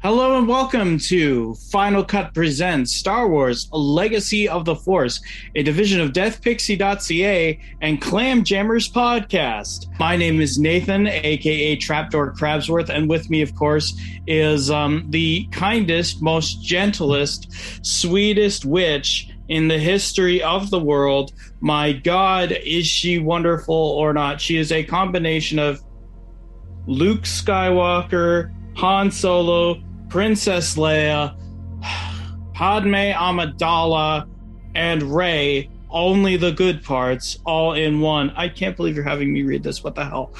Hello and welcome to Final Cut Presents Star Wars: A Legacy of the Force, a division of DeathPixie.ca and Clam Jammers podcast. My name is Nathan, aka Trapdoor Crabsworth, and with me, of course, is the kindest, most gentlest, sweetest witch in the history of the world. My God, is she wonderful or not? She is a combination of Luke Skywalker, Han Solo, Princess Leia, Padme Amidala, and Rey, only the good parts, all in one. I can't believe you're having me read this. What the hell?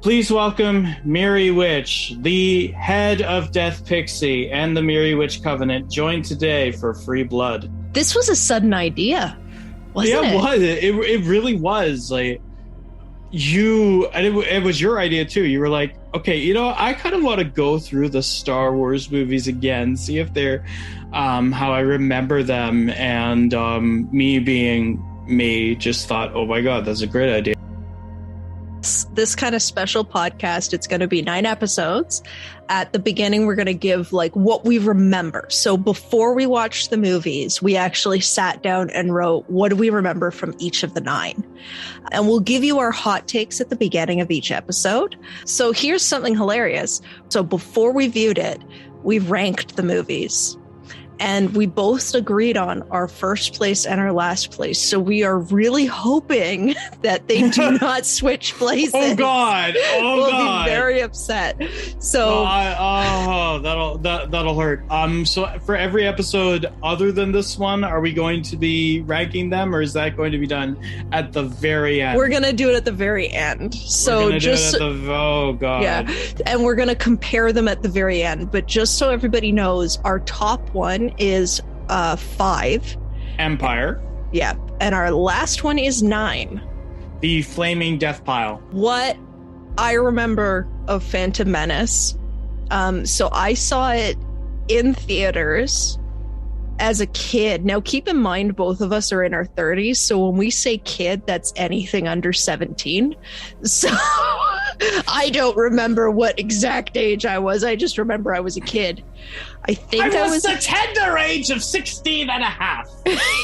Please welcome Myry Witch, the head of Death Pixie and the Myry Witch Covenant, joined today for Free Blood. This was a sudden idea, wasn't it? Yeah, it was. It really was. Like, it was your idea too. You were like, okay, I kind of want to go through the Star Wars movies again, see if they're how I remember them. And me being me just thought, oh my God, that's a great idea. This kind of special podcast, it's going to be 9 episodes. At the beginning, we're going to give like what we remember. So before we watched the movies, we actually sat down and wrote, what do we remember from each of the 9? And we'll give you our hot takes at the beginning of each episode. So here's something hilarious. So before we viewed it, we ranked the movies. And we both agreed on our first place and our last place. So we are really hoping that they do not switch places. Oh God! We'll be very upset. So that'll hurt. So for every episode other than this one, are we going to be ranking them, or is that going to be done at the very end? We're gonna do it at the very end. So oh God! Yeah, and we're gonna compare them at the very end. But just so everybody knows, our top one is 5 Empire. Yeah, and our last one is 9, the Flaming Death Pile. What I remember of Phantom Menace, so I saw it in theaters as a kid. Now keep in mind, both of us are in our 30s, so when we say kid, that's anything under 17. So I don't remember what exact age I was. I just remember I was a kid. I think I was the tender age of 16 and a half.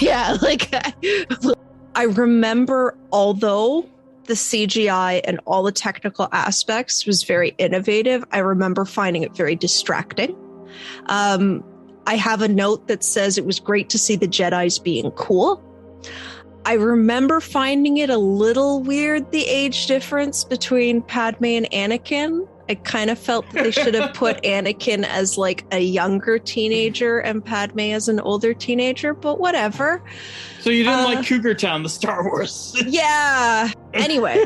Yeah, like I remember, although the CGI and all the technical aspects was very innovative, I remember finding it very distracting. I have a note that says it was great to see the Jedis being cool. I remember finding it a little weird, the age difference between Padme and Anakin. I kind of felt that they should have put Anakin as like a younger teenager and Padme as an older teenager, but whatever. So you didn't like Cougar Town, the Star Wars? Yeah. Anyway.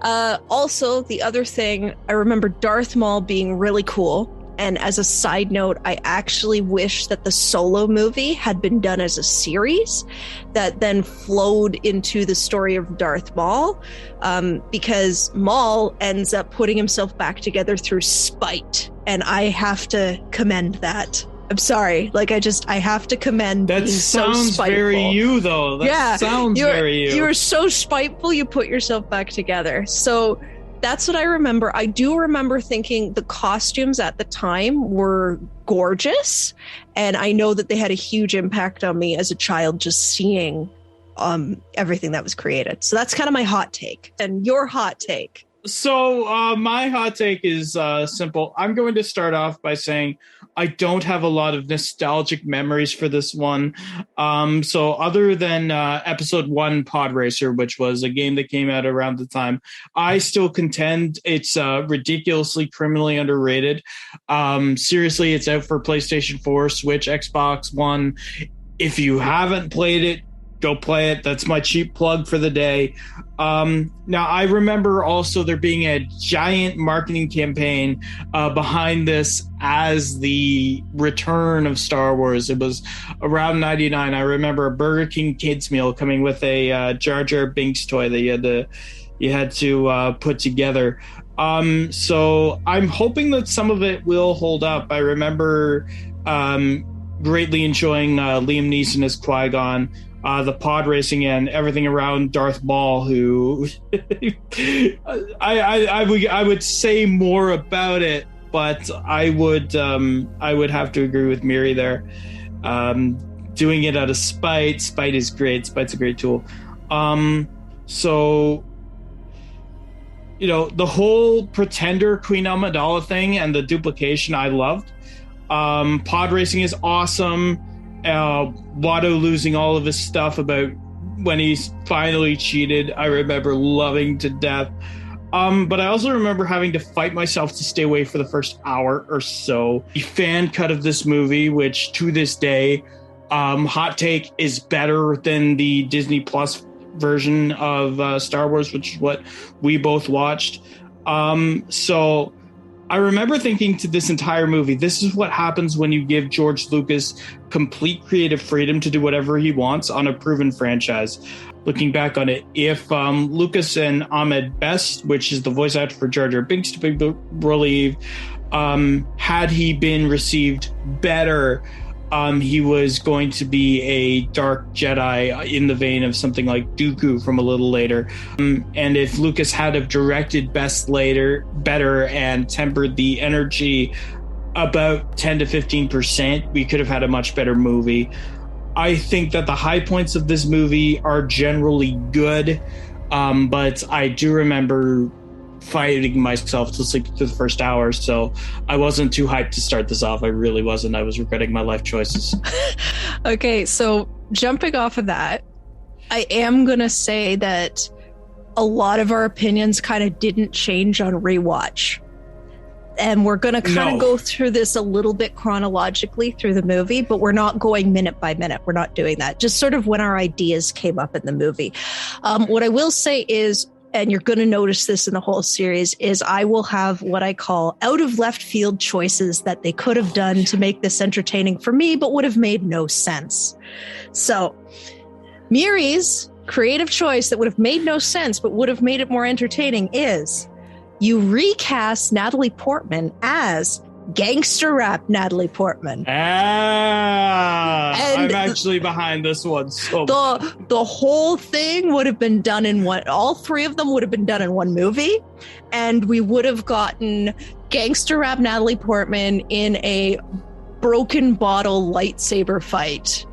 Also, the other thing, I remember Darth Maul being really cool. And as a side note, I actually wish that the Solo movie had been done as a series that then flowed into the story of Darth Maul, because Maul ends up putting himself back together through spite. And I have to commend that. I'm sorry. I have to commend that. Sounds so very you, though. That sounds very you. You were so spiteful, you put yourself back together. So that's what I remember. I do remember thinking the costumes at the time were gorgeous. And I know that they had a huge impact on me as a child, just seeing everything that was created. So that's kind of my hot take. And your hot take? So my hot take is simple. I'm going to start off by saying I don't have a lot of nostalgic memories for this one. So other than episode 1 Pod Racer, which was a game that came out around the time, I still contend it's ridiculously criminally underrated. Seriously, it's out for PlayStation 4, Switch, Xbox One. If you haven't played it, go play it. That's my cheap plug for the day. Now, I remember also there being a giant marketing campaign behind this as the return of Star Wars. It was around 99. I remember a Burger King kids meal coming with a Jar Jar Binks toy that you had to put together. So I'm hoping that some of it will hold up. I remember greatly enjoying Liam Neeson as Qui-Gon. The pod racing and everything around Darth Maul, who I would say more about it but I would have to agree with Myry there. Doing it out of spite. Spite is great. Spite's a great tool. So, you know, the whole Pretender Queen Amidala thing and the duplication I loved. Pod racing is awesome. Watto losing all of his stuff about when he's finally cheated, I remember loving to death. But I also remember having to fight myself to stay away for the first hour or so. The fan cut of this movie, which to this day, hot take, is better than the Disney Plus version of Star Wars, which is what we both watched. So I remember thinking to this entire movie, this is what happens when you give George Lucas complete creative freedom to do whatever he wants on a proven franchise. Looking back on it, if Lucas and Ahmed Best, which is the voice actor for Jar Jar Binks, to be relieved, had he been received better, he was going to be a dark Jedi in the vein of something like Dooku from a little later. And if Lucas had have directed Best better and tempered the energy about 10 to 15%, we could have had a much better movie. I think that the high points of this movie are generally good, but I do remember fighting myself to sleep through the first hour, so I wasn't too hyped to start this off. I really wasn't. I was regretting my life choices. Okay, so jumping off of that, I am gonna say that a lot of our opinions kind of didn't change on rewatch. And we're going to kind of go through this a little bit chronologically through the movie, but we're not going minute by minute. We're not doing that. Just sort of when our ideas came up in the movie. What I will say is, and you're going to notice this in the whole series, is I will have what I call out of left field choices that they could have done to make this entertaining for me, but would have made no sense. So Myry's creative choice that would have made no sense, but would have made it more entertaining is you recast Natalie Portman as gangster rap Natalie Portman. I'm actually behind this one. So the whole thing would have been done in one. All three of them would have been done in one movie, and we would have gotten gangster rap Natalie Portman in a broken bottle lightsaber fight.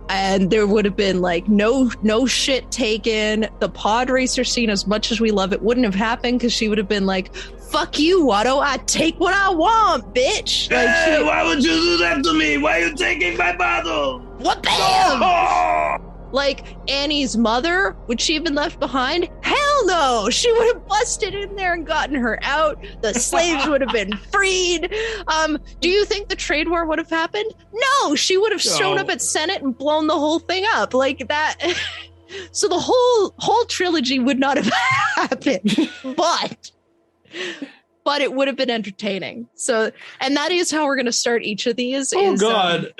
And there would have been like no shit taken. The pod racer scene, as much as we love it, wouldn't have happened because she would have been like, fuck you, Watto, I take what I want, bitch. Like, hey, why would you do that to me? Why are you taking my bottle? What bam? Oh! Like Annie's mother, would she have been left behind? Hell no. She would have busted in there and gotten her out. The slaves would have been freed. Do you think the trade war would have happened? No, she would have shown up at Senate and blown the whole thing up like that. So the whole trilogy would not have happened. But it would have been entertaining. So, and that is how we're going to start each of these. Oh, God.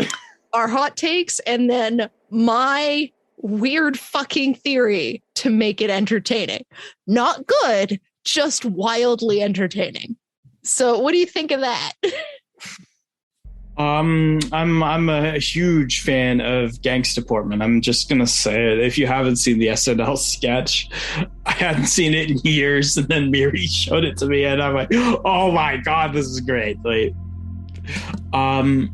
Our hot takes and then my weird fucking theory to make it entertaining. Not good, just wildly entertaining. So what do you think of that? I'm a huge fan of Gangsta Portman. I'm just gonna say it. If you haven't seen the SNL sketch, I hadn't seen it in years, and then Myry showed it to me, and I'm like, oh my God, this is great. Like, I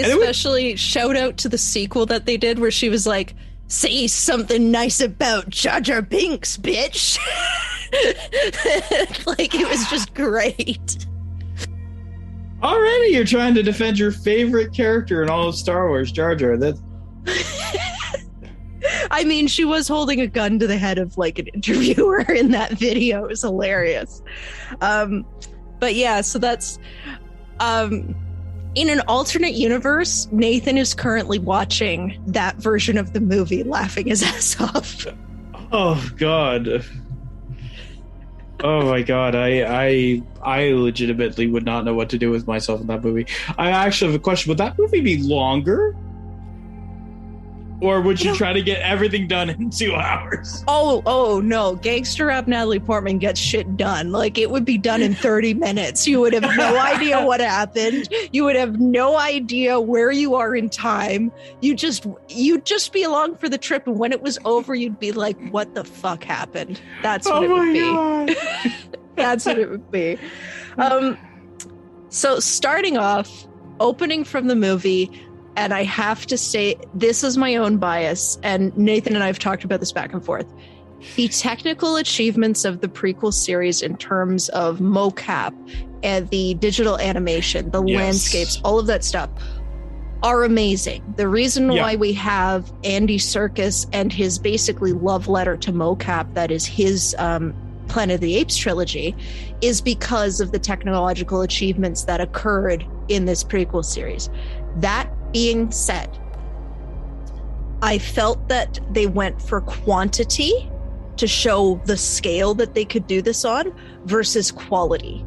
especially shout out to the sequel that they did where she was like, say something nice about Jar Jar Binks, bitch. Like, it was just great. Already you're trying to defend your favorite character in all of Star Wars, Jar Jar. I mean, she was holding a gun to the head of like an interviewer in that video. It was hilarious. But yeah, so that's in an alternate universe, Nathan is currently watching that version of the movie, laughing his ass off. Oh God. Oh my God. I legitimately would not know what to do with myself in that movie. I actually have a question. Would that movie be longer? Or would you try to get everything done in 2 hours? Oh, no. Gangster rap Natalie Portman gets shit done. Like, it would be done in 30 minutes. You would have no idea what happened. You would have no idea where you are in time. You'd just be along for the trip. And when it was over, you'd be like, what the fuck happened? That's what it would be. God. That's what it would be. So starting off, opening from the movie, and I have to say, this is my own bias, and Nathan and I have talked about this back and forth. The technical achievements of the prequel series in terms of mocap and the digital animation, the landscapes, all of that stuff are amazing. The reason why we have Andy Serkis and his basically love letter to mocap, that is his Planet of the Apes trilogy, is because of the technological achievements that occurred in this prequel series. That being said, I felt that they went for quantity to show the scale that they could do this on versus quality.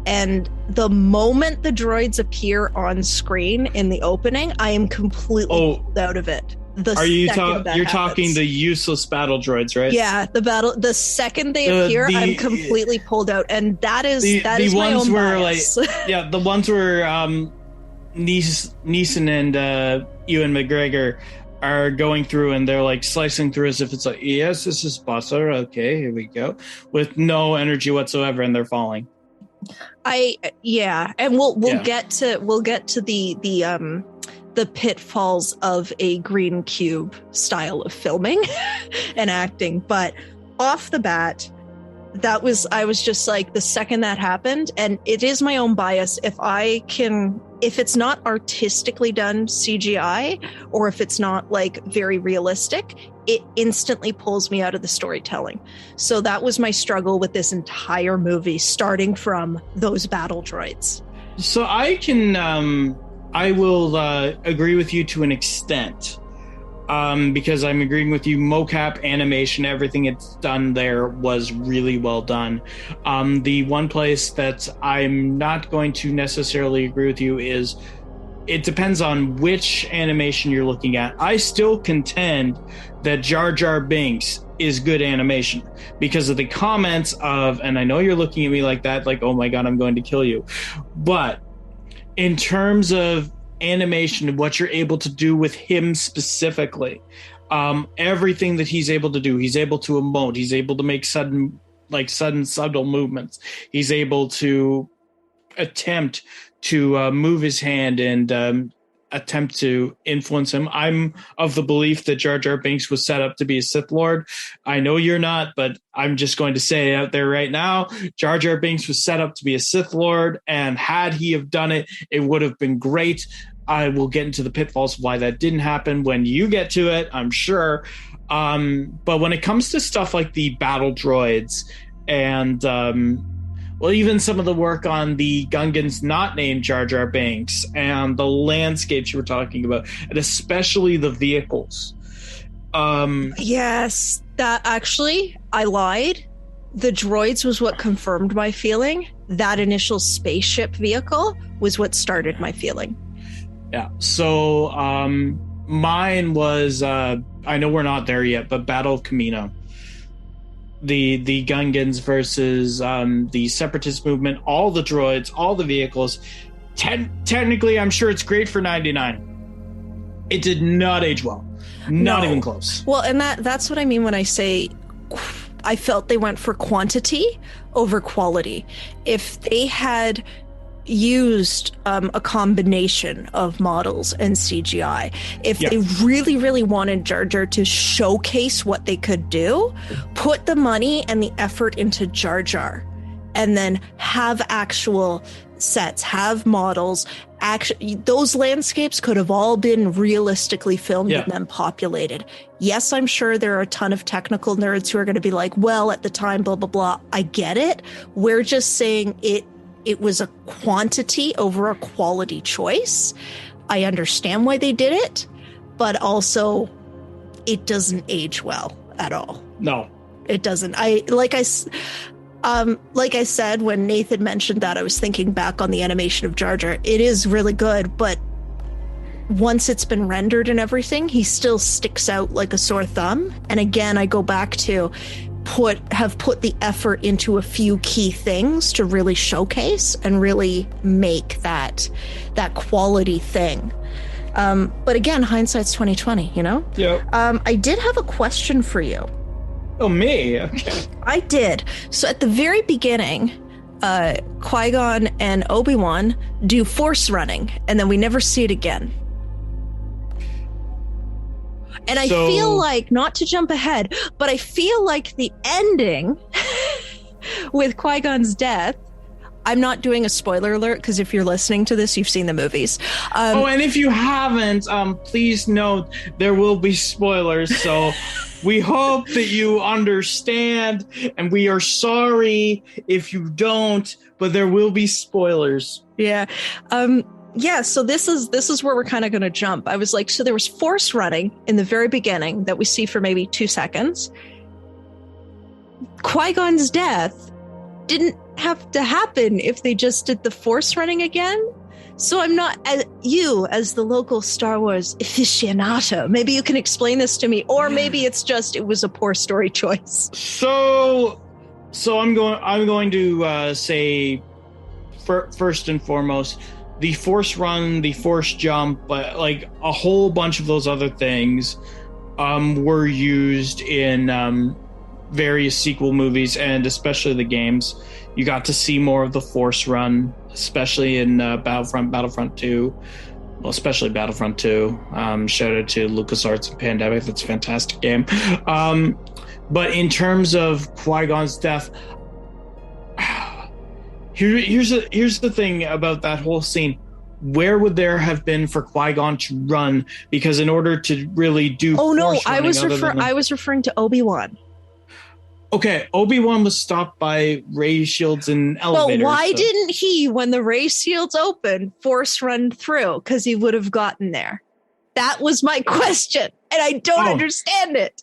And the moment the droids appear on screen in the opening, I am completely pulled out of it. You're talking the useless battle droids, right? Yeah, the second they appear, I'm completely pulled out, and that is my own bias. The ones where Neeson and Ewan McGregor are going through and they're like slicing through as if it's like, yes, this is butter. Okay, here we go, with no energy whatsoever, and they're falling. And we'll get to the pitfalls of a green cube style of filming and acting, but off the bat, I was just like, the second that happened, and it is my own bias, if it's not artistically done CGI, or if it's not like very realistic, it instantly pulls me out of the storytelling. So that was my struggle with this entire movie, starting from those battle droids. So I will agree with you to an extent, because I'm agreeing with you. Mocap, animation, everything it's done there was really well done. The one place that I'm not going to necessarily agree with you is it depends on which animation you're looking at. I still contend that Jar Jar Binks is good animation because of the comments of, and I know you're looking at me like that, like, oh my God, I'm going to kill you. But in terms of animation and what you're able to do with him specifically, everything that he's able to do, he's able to emote, he's able to make sudden subtle movements, he's able to attempt to move his hand and attempt to influence him. I'm of the belief that Jar Jar Binks was set up to be a Sith Lord. I know you're not, but I'm just going to say it out there right now. Jar Jar Binks was set up to be a Sith Lord, and had he have done it, it would have been great. I will get into the pitfalls of why that didn't happen when you get to it, I'm sure. But when it comes to stuff like the battle droids and even some of the work on the Gungans not named Jar Jar Binks and the landscapes you were talking about, and especially the vehicles. Yes, that actually, I lied. The droids was what confirmed my feeling. That initial spaceship vehicle was what started my feeling. Yeah, so mine was, I know we're not there yet, but Battle of Kamino. The Gungans versus the Separatist movement, all the droids, all the vehicles. Technically, I'm sure it's great for 99. It did not age well. Not even close. Well, and that's what I mean when I say I felt they went for quantity over quality. If they had used a combination of models and CGI, if they really, really wanted Jar Jar to showcase what they could do, put the money and the effort into Jar Jar, and then have actual sets, have models. Actually, those landscapes could have all been realistically filmed and then populated. Yes, I'm sure there are a ton of technical nerds who are going to be like, well, at the time, blah, blah, blah. I get it. We're just saying it was a quantity over a quality choice. I understand why they did it, but also it doesn't age well at all. No, it doesn't. Like I said, when Nathan mentioned that, I was thinking back on the animation of Jar Jar. It is really good, but once it's been rendered and everything, he still sticks out like a sore thumb. And again, I go back to have put the effort into a few key things to really showcase and really make that quality thing. But again, hindsight's 20/20, you know? Yeah. I did have a question for you. Oh, me? Okay. I did. So at the very beginning, Qui-Gon and Obi-Wan do force running, and then we never see it again. And I feel like, not to jump ahead, but I feel like the ending with Qui-Gon's death, I'm not doing a spoiler alert, because if you're listening to this, you've seen the movies. And if you haven't, please note there will be spoilers. So we hope that you understand, and we are sorry if you don't, but there will be spoilers. Yeah. So this is where we're kind of going to jump. I was like, so there was force running in the very beginning that we see for maybe 2 seconds. Qui-Gon's death didn't have to happen if they just did the force running again. So I'm not, as the local Star Wars aficionado, maybe you can explain this to me, or maybe it's just it was a poor story choice. So I'm going to say first and foremost, the force run, the force jump, like a whole bunch of those other things were used in various sequel movies, and especially the games. You got to see more of the force run, especially in Battlefront 2. Well, especially Battlefront 2. Shout out to LucasArts and Pandemic. That's a fantastic game. But in terms of Qui-Gon's death, here's the thing about that whole scene. Where would there have been for Qui-Gon to run? Because in order to really do I was referring to Obi-Wan. Okay, Obi-Wan was stopped by ray shields and elevators. Well, why didn't he, when the ray shields opened, force run through? Because he would have gotten there. That was my question, and I don't understand it.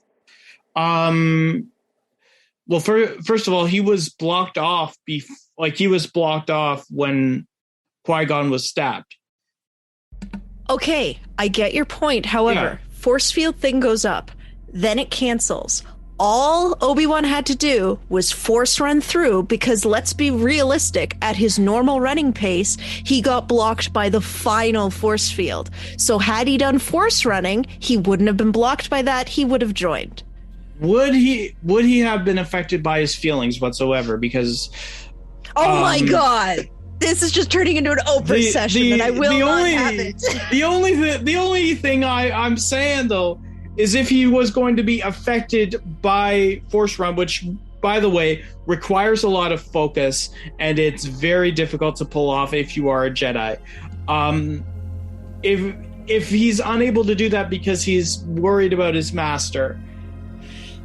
Well, first of all, he was blocked off. He was blocked off when Qui-Gon was stabbed. Okay, I get your point. However, force field thing goes up, then it cancels. All Obi-Wan had to do was force run through, because let's be realistic, at his normal running pace, he got blocked by the final force field. So had he done force running, he wouldn't have been blocked by that. He would have joined. Would he have been affected by his feelings whatsoever? Because oh my God, this is just turning into an Oprah session, and I will not have it. The only thing I'm saying though is if he was going to be affected by force run, which, by the way, requires a lot of focus, and it's very difficult to pull off if you are a Jedi. If he's unable to do that because he's worried about his master,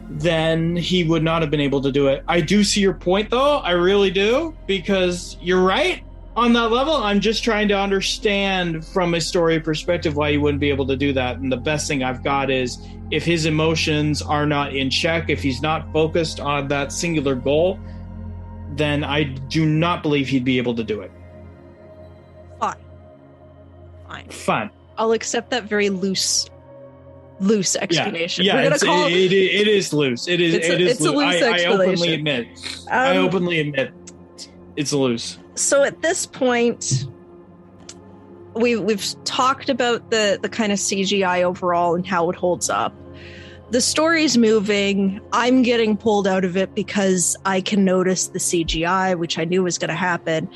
then he would not have been able to do it. I do see your point, though. I really do, because you're right on that level. I'm just trying to understand from a story perspective why you wouldn't be able to do that. And the best thing I've got is, if his emotions are not in check, if he's not focused on that singular goal, then I do not believe he'd be able to do it. Fine. I'll accept that very loose explanation. Yeah, it is loose. It is it's a loose explanation. I openly admit it's loose. So at this point, we've talked about the kind of CGI overall and how it holds up. The story's moving. I'm getting pulled out of it because I can notice the CGI, which I knew was going to happen.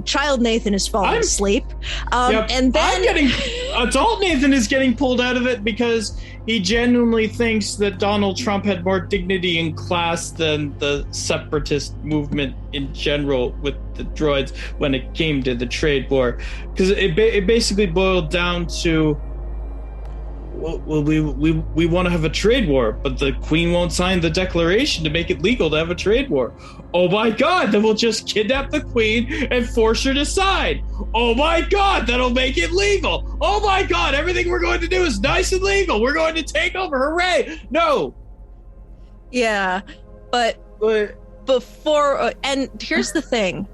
Child Nathan is falling asleep. And then adult Nathan is getting pulled out of it because he genuinely thinks that Donald Trump had more dignity and class than the separatist movement in general with the droids when it came to the trade war. Because it basically boiled down to, well, we want to have a trade war, but the Queen won't sign the declaration to make it legal to have a trade war. Oh my God, then we'll just kidnap the Queen and force her to sign. Oh my God, that'll make it legal. Oh my God, everything we're going to do is nice and legal. We're going to take over. Hooray. No. Yeah, but before, and here's the thing,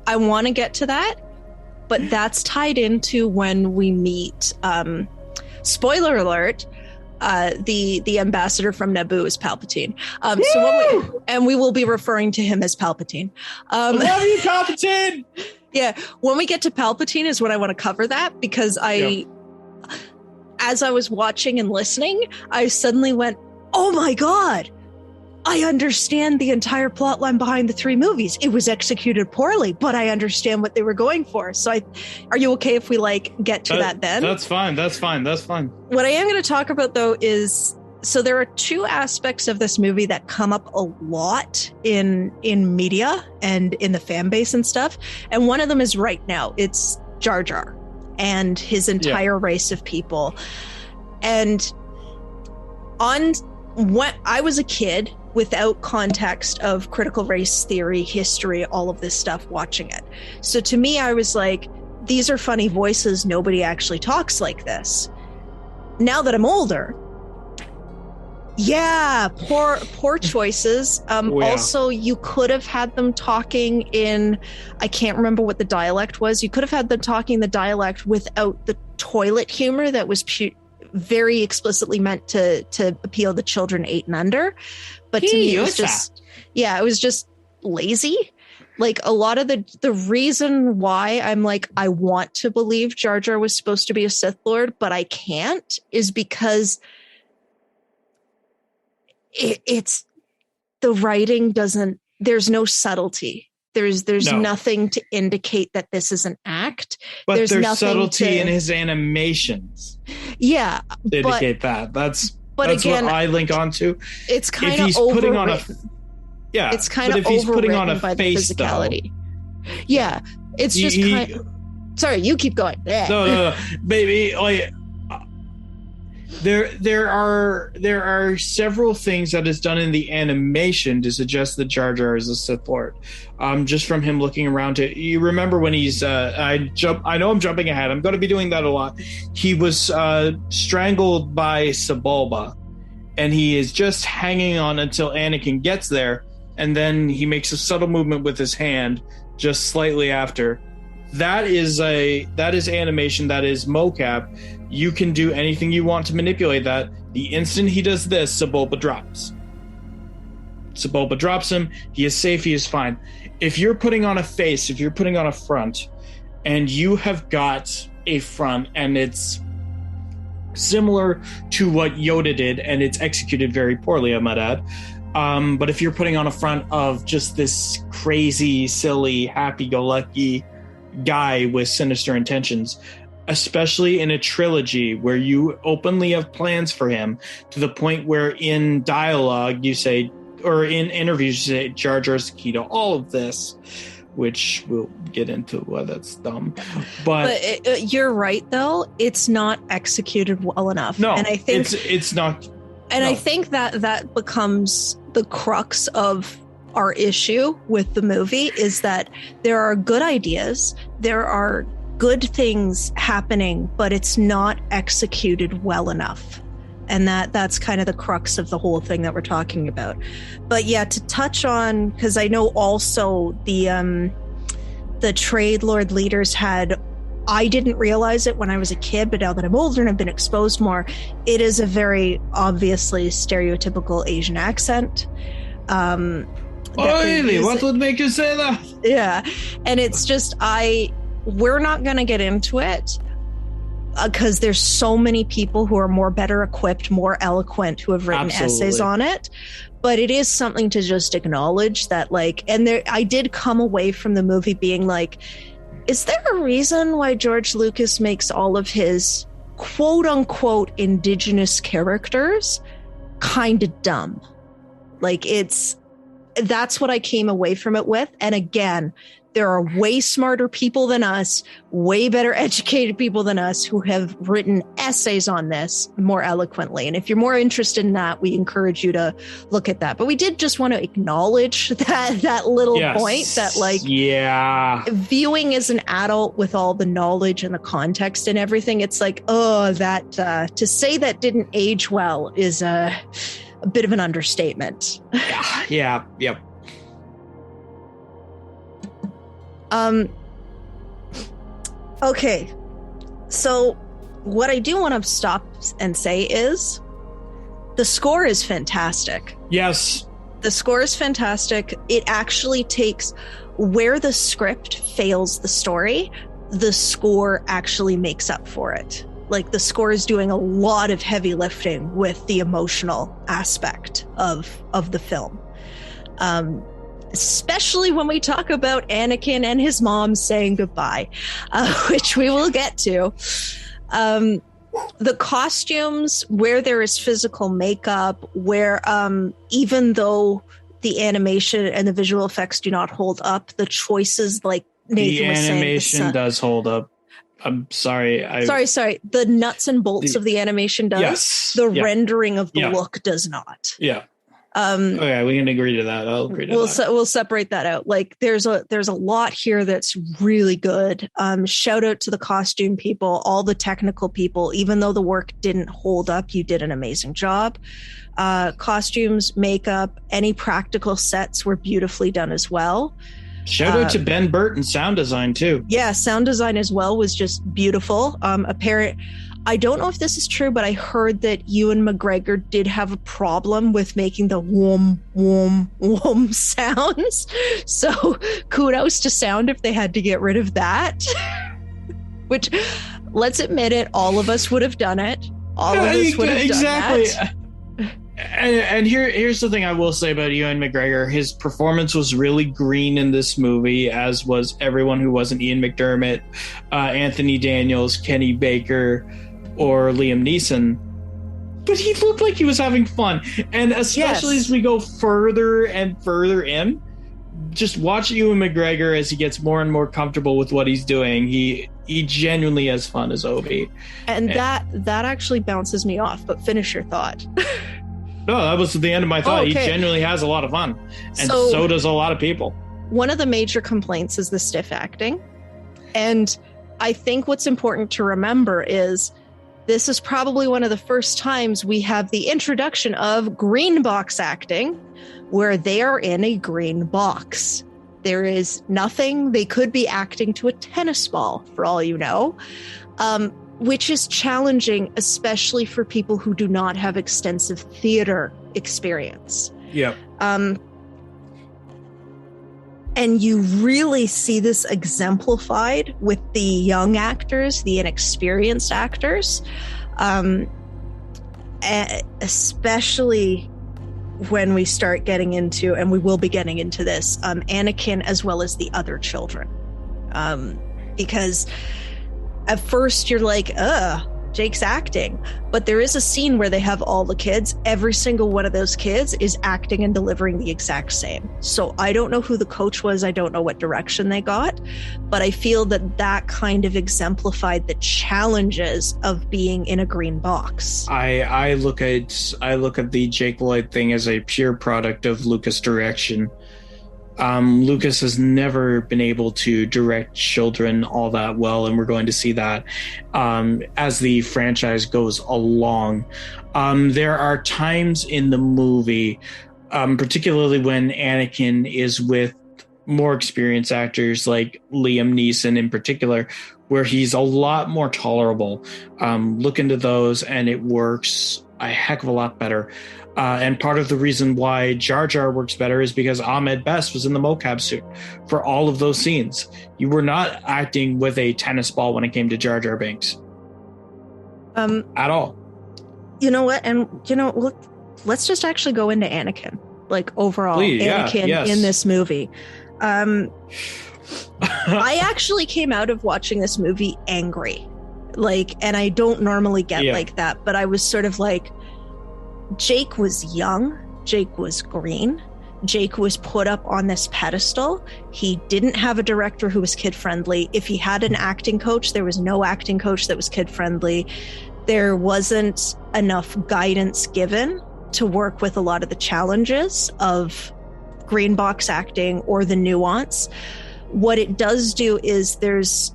I want to get to that, but that's tied into when we meet, spoiler alert, the ambassador from Naboo is Palpatine. So we will be referring to him as Palpatine. I love you, Palpatine. Yeah, when we get to Palpatine is when I want to cover that, because as I was watching and listening, I suddenly went, oh my God, I understand the entire plot line behind the 3 movies. It was executed poorly, but I understand what they were going for. So are you okay if we get to that then? That's fine. What I am going to talk about though is, so there are 2 aspects of this movie that come up a lot in media and in the fan base and stuff. And one of them is right now. It's Jar Jar and his entire race of people. And when I was a kid, without context of critical race theory, history, all of this stuff, watching it. So to me, I was like, these are funny voices. Nobody actually talks like this. Now that I'm older, poor choices. Also, you could have had them talking in, I can't remember what the dialect was. You could have had them talking the dialect without the toilet humor that was very explicitly meant to appeal to children 8 and under. But to me, it was just lazy. Like, a lot of the reason why I'm like, I want to believe Jar Jar was supposed to be a Sith Lord, but I can't, is because it's the writing there's no subtlety. There's nothing to indicate that this is an act. But there's subtlety in his animations. Yeah. To indicate that. That's again, what I link onto. It's kind of overwritten. It's kind of overwritten by the physicality. Though, yeah. It's just sorry, you keep going. No. Baby, There are several things that is done in the animation to suggest that Jar Jar is a Sith Lord. Just from him looking around you remember when he's I know I'm jumping ahead. I'm going to be doing that a lot. He was strangled by Sebulba, and he is just hanging on until Anakin gets there, and then he makes a subtle movement with his hand just slightly after. That is animation. That is mocap. You can do anything you want to manipulate that. The instant he does this, Sebulba drops. Sebulba drops him. He is safe. He is fine. If you're putting on a face, if you're putting on a front, and you have got a front and it's similar to what Yoda did, and it's executed very poorly, I might add. But if you're putting on a front of just this crazy, silly, happy-go-lucky guy with sinister intentions, especially in a trilogy where you openly have plans for him, to the point where in dialogue you say, or in interviews you say, Jar Jar's the key to all of this, which we'll get into why that's dumb. But you're right, though. It's not executed well enough. No, and I think it's not. And I think that becomes the crux of our issue with the movie, is that there are good ideas, there are good things happening, but it's not executed well enough. And that's kind of the crux of the whole thing that we're talking about. But yeah, to touch on, because I know also the trade lord leaders had, I didn't realize it when I was a kid, but now that I'm older and I've been exposed more, it is a very obviously stereotypical Asian accent. Really? What would make you say that? Yeah. And it's just, we're not going to get into it because there's so many people who are better equipped, more eloquent, who have written essays on it. But it is something to just acknowledge that, like, and I did come away from the movie being like, is there a reason why George Lucas makes all of his quote unquote indigenous characters kind of dumb? Like, that's what I came away from it with. And again, there are way smarter people than us, way better educated people than us who have written essays on this more eloquently. And if you're more interested in that, we encourage you to look at that. But we did just want to acknowledge that little point that, like, viewing as an adult with all the knowledge and the context and everything, it's like, to say that didn't age well is a bit of an understatement. Yeah. Yep. Okay. So what I do want to stop and say is the score is fantastic. Yes. The score is fantastic. It actually takes where the script fails the story, the score actually makes up for it. Like the score is doing a lot of heavy lifting with the emotional aspect of the film. Especially when we talk about Anakin and his mom saying goodbye, which we will get to. The costumes, where there is physical makeup, where even though the animation and the visual effects do not hold up, the choices, like Nathan was saying, the animation does hold up. I'm sorry. Sorry. The nuts and bolts of the animation does. Yes. The rendering of the look does not. Yeah. Okay, we can agree to that. I'll agree to that. We'll separate that out. Like there's a lot here that's really good. Shout out to the costume people, all the technical people. Even though the work didn't hold up, you did an amazing job. Costumes, makeup, any practical sets were beautifully done as well. Shout out to Ben Burton sound design too. Yeah, sound design as well was just beautiful. I don't know if this is true, but I heard that Ewan McGregor did have a problem with making the wom, wom, wom sounds. So kudos to sound if they had to get rid of that. Which, let's admit it, all of us would have done it. All of us would have done that. And here's the thing I will say about Ewan McGregor. His performance was really green in this movie, as was everyone who wasn't Ian McDermott, Anthony Daniels, Kenny Baker, or Liam Neeson. But he looked like he was having fun. And especially as we go further and further in, just watch Ewan McGregor as he gets more and more comfortable with what he's doing. He genuinely has fun as Obi. And that actually bounces me off, but finish your thought. No, that was the end of my thought. Oh, okay. He genuinely has a lot of fun. And so does a lot of people. One of the major complaints is the stiff acting. And I think what's important to remember is this is probably one of the first times we have the introduction of green box acting, where they are in a green box. There is nothing. They could be acting to a tennis ball, for all you know. Which is challenging, especially for people who do not have extensive theater experience. Yeah. And you really see this exemplified with the young actors, the inexperienced actors, especially when we start getting into, and we will be getting into this, Anakin as well as the other children. Because at first you're like, Jake's acting. But there is a scene where they have all the kids. Every single one of those kids is acting and delivering the exact same. So I don't know who the coach was. I don't know what direction they got. But I feel that kind of exemplified the challenges of being in a green box. I look at the Jake Lloyd thing as a pure product of Lucas direction. Lucas has never been able to direct children all that well, and we're going to see that as the franchise goes along. There are times in the movie, particularly when Anakin is with more experienced actors like Liam Neeson in particular, where he's a lot more tolerable. Look into those, and it works a heck of a lot better. And part of the reason why Jar Jar works better is because Ahmed Best was in the mocap suit for all of those scenes. You were not acting with a tennis ball when it came to Jar Jar Binks. At all. You know what? And, look, let's just actually go into Anakin. Like, overall, Please, Anakin in this movie. I actually came out of watching this movie angry. And I don't normally get like that, but I was sort of like, Jake was young. Jake was green. Jake was put up on this pedestal. He didn't have a director who was kid-friendly. If he had an acting coach, there was no acting coach that was kid-friendly. There wasn't enough guidance given to work with a lot of the challenges of green box acting or the nuance. What it does do is there's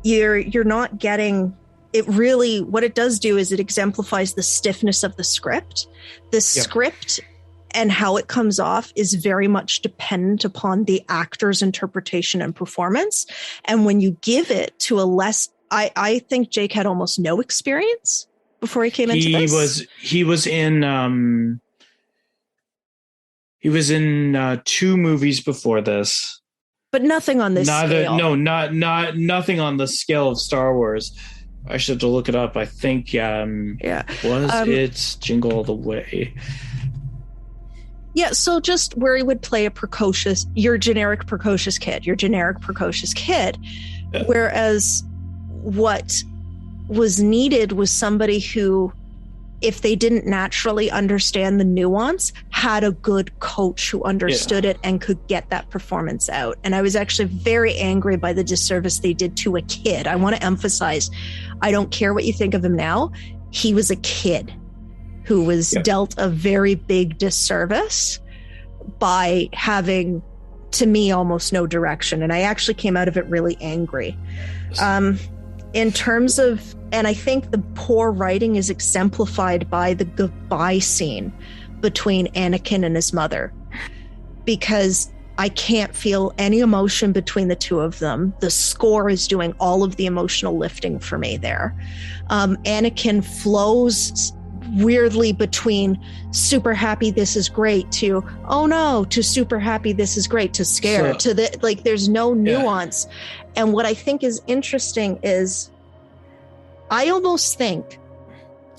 you're not getting it really. What it does do is it exemplifies the stiffness of the script. The script and how it comes off is very much dependent upon the actor's interpretation and performance. And when you give it to a less, I think Jake had almost no experience before he came into this. He was in 2 movies before this. but nothing on this scale. No, nothing on the scale of Star Wars. I should have to look it up. I think it's Jingle All the Way. Yeah, so just where he would play your generic precocious kid. Yeah. Whereas what was needed was somebody who, if they didn't naturally understand the nuance, had a good coach who understood it and could get that performance out. And I was actually very angry by the disservice they did to a kid. I want to emphasize, I don't care what you think of him now. He was a kid who was dealt a very big disservice by having, to me, almost no direction. And I actually came out of it really angry. In terms of, and I think the poor writing is exemplified by the goodbye scene between Anakin and his mother, because I can't feel any emotion between the two of them. The score is doing all of the emotional lifting for me there. Anakin flows weirdly between super happy, this is great, to oh no, to super happy, this is great, to scared, to the like, there's no nuance. And what I think is interesting is I almost think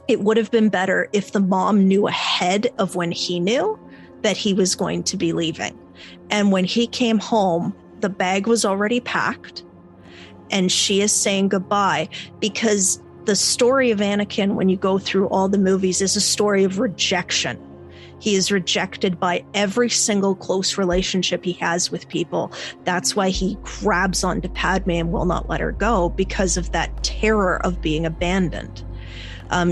it would have been better if the mom knew ahead of when he knew that he was going to be leaving. And when he came home, the bag was already packed and she is saying goodbye, because the story of Anakin, when you go through all the movies, is a story of rejection. He is rejected by every single close relationship he has with people. That's why he grabs onto Padme and will not let her go, because of that terror of being abandoned.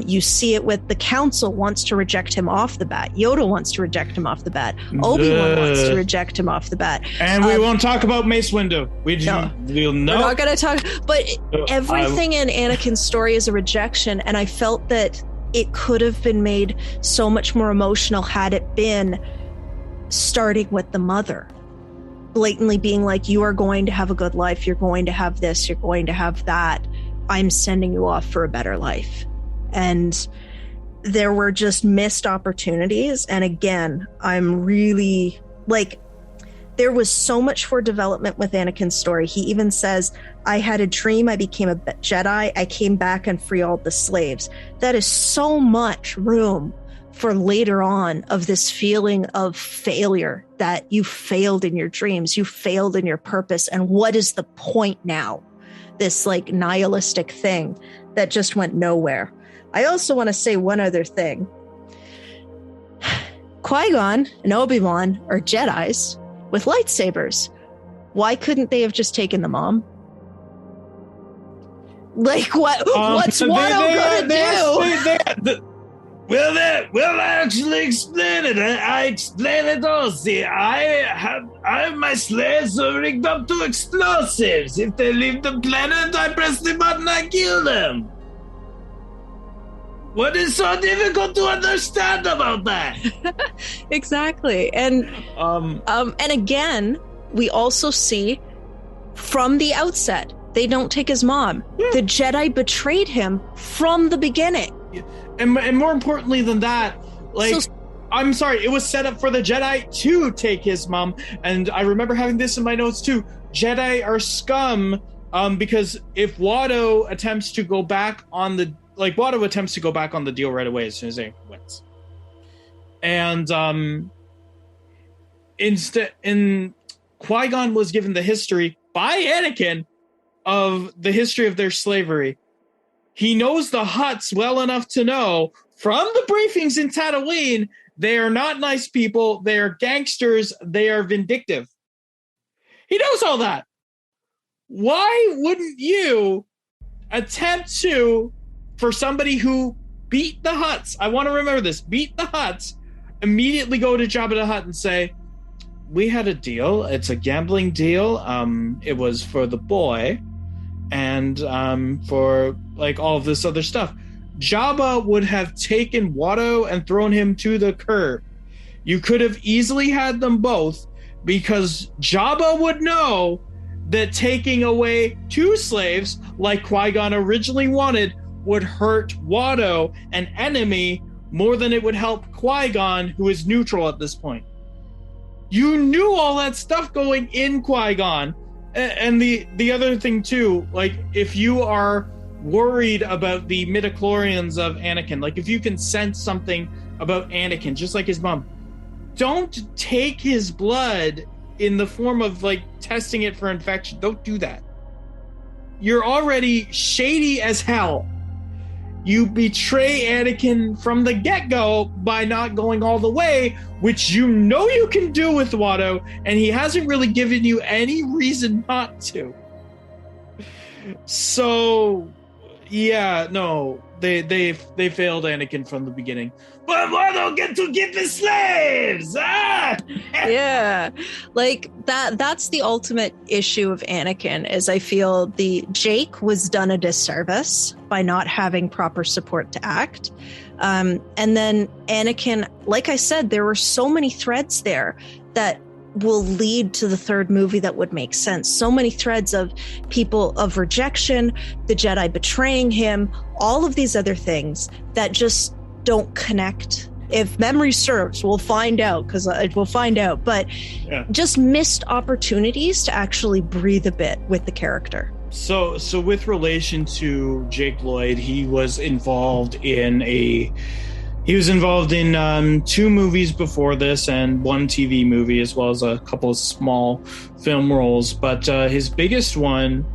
You see it with the Council wants to reject him off the bat. Yoda wants to reject him off the bat. Obi-Wan wants to reject him off the bat. And we won't talk about Mace Windu. We'll know. We're not going to talk. But everything in Anakin's story is a rejection. And I felt that it could have been made so much more emotional had it been starting with the mother. Blatantly being like, you are going to have a good life. You're going to have this. You're going to have that. I'm sending you off for a better life. And there were just missed opportunities. And again, I'm really like, there was so much for development with Anakin's story. He even says, I had a dream, I became a Jedi, I came back and free all the slaves. That is so much room for later on of this feeling of failure, that you failed in your dreams, you failed in your purpose. And what is the point now? This like nihilistic thing that just went nowhere. I also want to say one other thing. Qui-Gon and Obi-Wan are Jedis with lightsabers. Why couldn't they have just taken the mom? Like, what's Watto gonna do? We'll actually explain it. I explain it all. See, I have my slaves rigged up to explosives. If they leave the planet, I press the button, I kill them. What is so difficult to understand about that? Exactly. And again, we also see from the outset, they don't take his mom. Yeah. The Jedi betrayed him from the beginning. And more importantly than that, I'm sorry, it was set up for the Jedi to take his mom. And I remember having this in my notes too. Jedi are scum because if Watto attempts to go back on the deal right away as soon as they wins. And instead, Qui-Gon was given the history by Anakin of the history of their slavery. He knows the Hutts well enough to know from the briefings in Tatooine, they are not nice people. They are gangsters. They are vindictive. He knows all that. Why wouldn't you attempt to, for somebody who beat the Hutts, I want to remember this, beat the Hutts, immediately go to Jabba the Hutt and say, we had a deal. It's a gambling deal. It was for the boy and for like all of this other stuff. Jabba would have taken Watto and thrown him to the curb. You could have easily had them both, because Jabba would know that taking away two slaves like Qui-Gon originally wanted would hurt Watto, an enemy, more than it would help Qui-Gon, who is neutral at this point. You knew all that stuff going in Qui-Gon. And the other thing too, like if you are worried about the midichlorians of Anakin, like if you can sense something about Anakin, just like his mom, don't take his blood in the form of like testing it for infection. Don't do that. You're already shady as hell. You betray Anakin from the get-go by not going all the way, which you know you can do with Watto, and he hasn't really given you any reason not to. So, yeah, no, they failed Anakin from the beginning. But Watto get to keep his slaves! Ah! Yeah, like that's the ultimate issue of Anakin, is I feel Jake was done a disservice by not having proper support to act. And then Anakin, like I said, there were so many threads there that will lead to the third movie that would make sense. So many threads of people, of rejection, the Jedi betraying him, all of these other things that just don't connect. If memory serves, we'll find out, but just missed opportunities to actually breathe a bit with the character. So with relation to Jake Lloyd, he was involved in 2 movies before this and 1 TV movie, as well as a couple of small film roles. But his biggest one,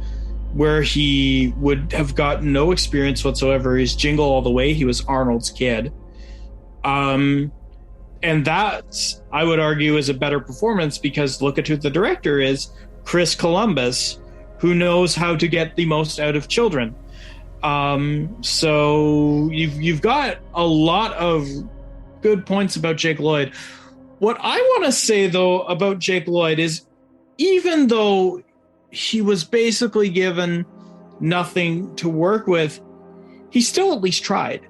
where he would have gotten no experience whatsoever, is Jingle All the Way. He was Arnold's kid. And that, I would argue, is a better performance, because look at who the director is, Chris Columbus, who knows how to get the most out of children. So you've got a lot of good points about Jake Lloyd. What I want to say, though, about Jake Lloyd is, even though he was basically given nothing to work with, he still at least tried.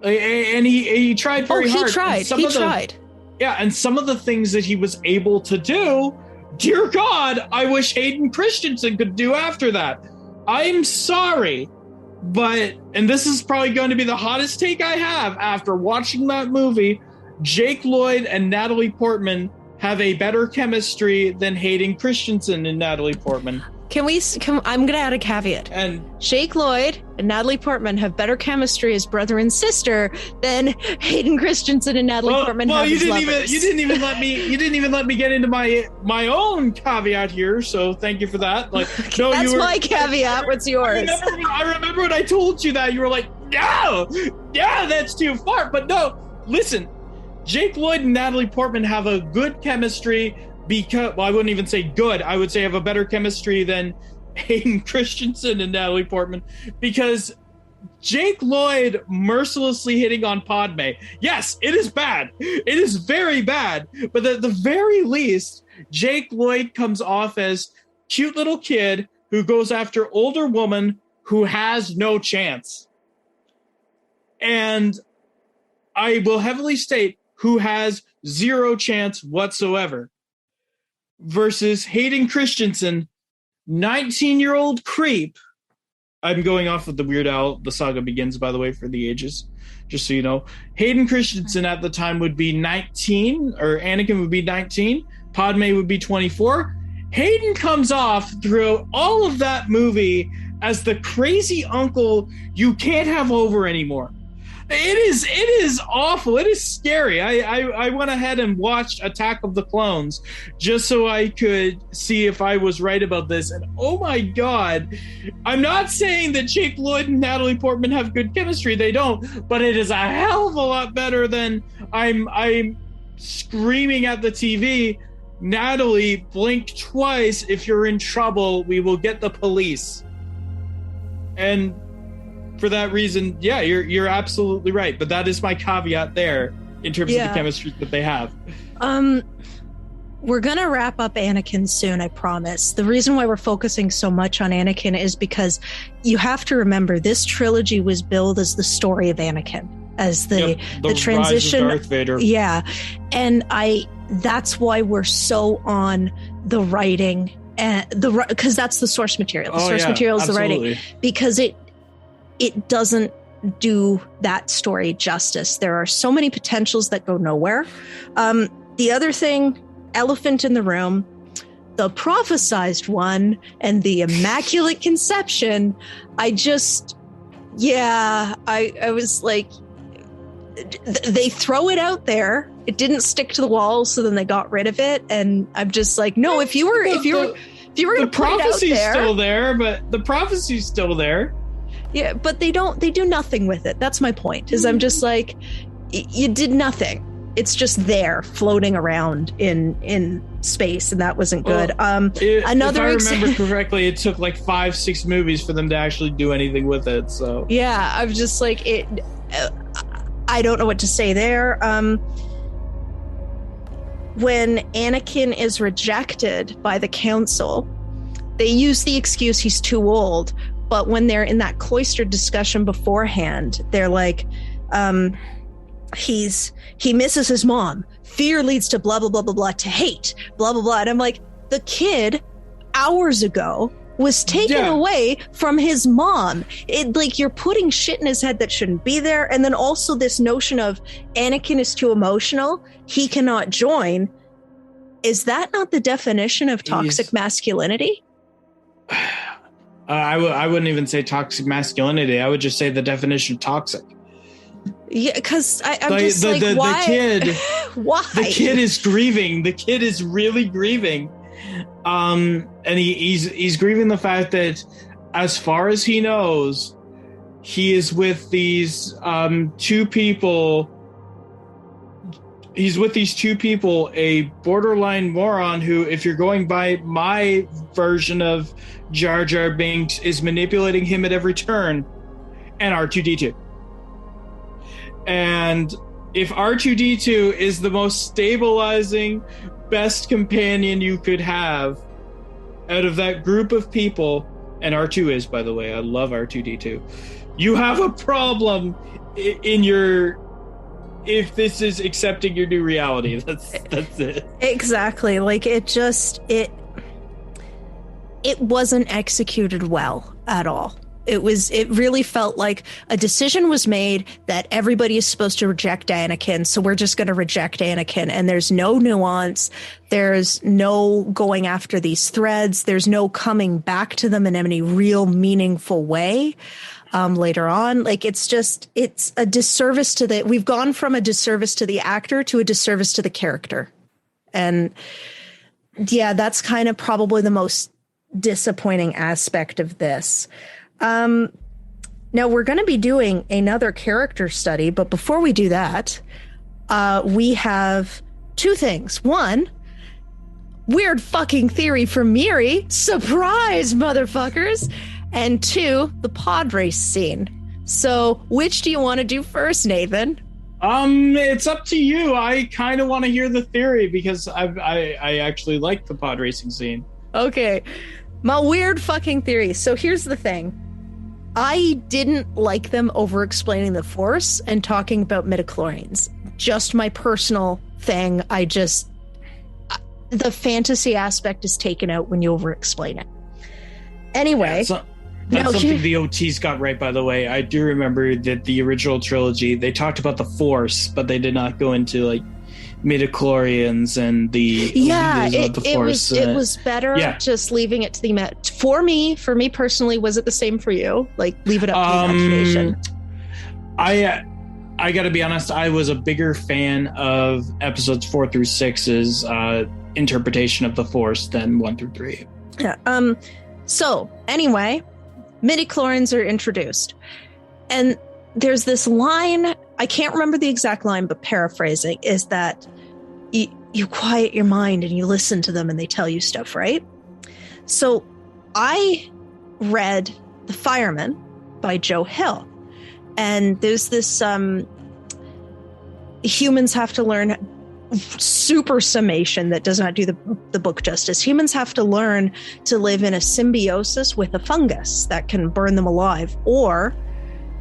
And he tried very hard. He tried. Yeah, and some of the things that he was able to do, dear God, I wish Hayden Christensen could do after that. I'm sorry, but, and this is probably going to be the hottest take I have after watching that movie, Jake Lloyd and Natalie Portman have a better chemistry than Hayden Christensen and Natalie Portman. I'm going to add a caveat. And Jake Lloyd and Natalie Portman have better chemistry as brother and sister than Hayden Christensen and Natalie Portman have as lovers. You didn't even let me get into my own caveat here. So thank you for that. Like, no, that's my caveat. What's yours? I remember when I told you that, you were like, no, yeah, that's too far. But no, listen, Jake Lloyd and Natalie Portman have a good chemistry. Because, well, I wouldn't even say good. I would say have a better chemistry than Hayden Christensen and Natalie Portman, because Jake Lloyd mercilessly hitting on Padme. Yes, it is bad. It is very bad. But at the very least, Jake Lloyd comes off as cute little kid who goes after older woman who has no chance. And I will heavily state, who has zero chance whatsoever. Versus Hayden Christensen, 19-year-old creep. I'm going off of the Weird Al, The Saga Begins, by the way, for the ages, just so you know. Hayden Christensen at the time would be 19, or Anakin would be 19. Padme would be 24. Hayden comes off throughout all of that movie as the crazy uncle you can't have over anymore. It is awful. It is scary. I went ahead and watched Attack of the Clones just so I could see if I was right about this. And oh my God, I'm not saying that Jake Lloyd and Natalie Portman have good chemistry. They don't, but it is a hell of a lot better than I'm screaming at the TV. Natalie, blink twice. If you're in trouble, we will get the police. And for that reason, yeah, you're absolutely right. But that is my caveat there in terms of the chemistry that they have. We're going to wrap up Anakin soon, I promise. The reason why we're focusing so much on Anakin is because you have to remember this trilogy was billed as the story of Anakin, as the transition. Rise of Darth Vader. Yeah. And that's why we're so on the writing, and because that's the source material. The source material is absolutely the writing, because it doesn't do that story justice. There are so many potentials that go nowhere. The other thing elephant in the room, the prophesized one, and the Immaculate Conception, I was like, they throw it out there. It didn't stick to the wall, so then they got rid of it. And I'm just like, no, if you were going to put it out there, the prophecy's still there, but the prophecy's still there. Yeah, but they do nothing with it. That's my point. Is I'm just like, you did nothing. It's just there floating around in space, and that wasn't good. If I remember correctly, it took like 5-6 movies for them to actually do anything with it. So yeah, I'm just like it. I don't know what to say there. When Anakin is rejected by the council, they use the excuse he's too old. But when they're in that cloistered discussion beforehand, they're like, he misses his mom. Fear leads to blah, blah, blah, blah, blah, to hate, blah, blah, blah. And I'm like, the kid hours ago was taken away from his mom. It, like, you're putting shit in his head that shouldn't be there. And then also this notion of Anakin is too emotional, he cannot join. Is that not the definition of toxic masculinity? I wouldn't even say toxic masculinity. I would just say the definition of toxic. Yeah, because I'm just like, why? The kid, why? The kid is grieving. The kid is really grieving. And he's grieving the fact that, as far as he knows, he is with these two people. He's with these two people, a borderline moron who, if you're going by my version of Jar Jar Binks, is manipulating him at every turn, and R2-D2. And if R2-D2 is the most stabilizing, best companion you could have out of that group of people, and R2 is, by the way, I love R2-D2, you have a problem in your... if this is accepting your new reality. That's it. Exactly. Like, it wasn't executed well at all. It really felt like a decision was made that everybody is supposed to reject Anakin, so we're just going to reject Anakin, and there's no nuance, there's no going after these threads, there's no coming back to them in any real meaningful way later on. Like, it's a disservice to we've gone from a disservice to the actor to a disservice to the character. And yeah, that's kind of probably the most disappointing aspect of this. Now we're going to be doing another character study, but before we do that, we have two things. One, weird fucking theory from Myry. Surprise, motherfuckers. And two, the Podrace scene. So which do you want to do first, Nathan? It's up to you. I kind of want to hear the theory because I actually like the pod racing scene. Okay. My weird fucking theory. So here's the thing. I didn't like them over-explaining the Force and talking about midichlorians. Just my personal thing. The fantasy aspect is taken out when you over-explain it. Anyway. Yeah, that's something the OTs got right, by the way. I do remember that the original trilogy, they talked about the Force, but they did not go into, like, midichlorians and the Force. It was better just leaving it to the for me personally. Was it the same for you? Like, leave it up to the imagination. I gotta be honest, I was a bigger fan of episodes 4 through 6's interpretation of the Force than 1 through 3. Yeah. So anyway, midichlorians are introduced, and there's this line, I can't remember the exact line, but paraphrasing, is that you quiet your mind and you listen to them and they tell you stuff, right? So I read The Fireman by Joe Hill, and there's this humans have to learn, super summation that does not do the book justice. Humans have to learn to live in a symbiosis with a fungus that can burn them alive, or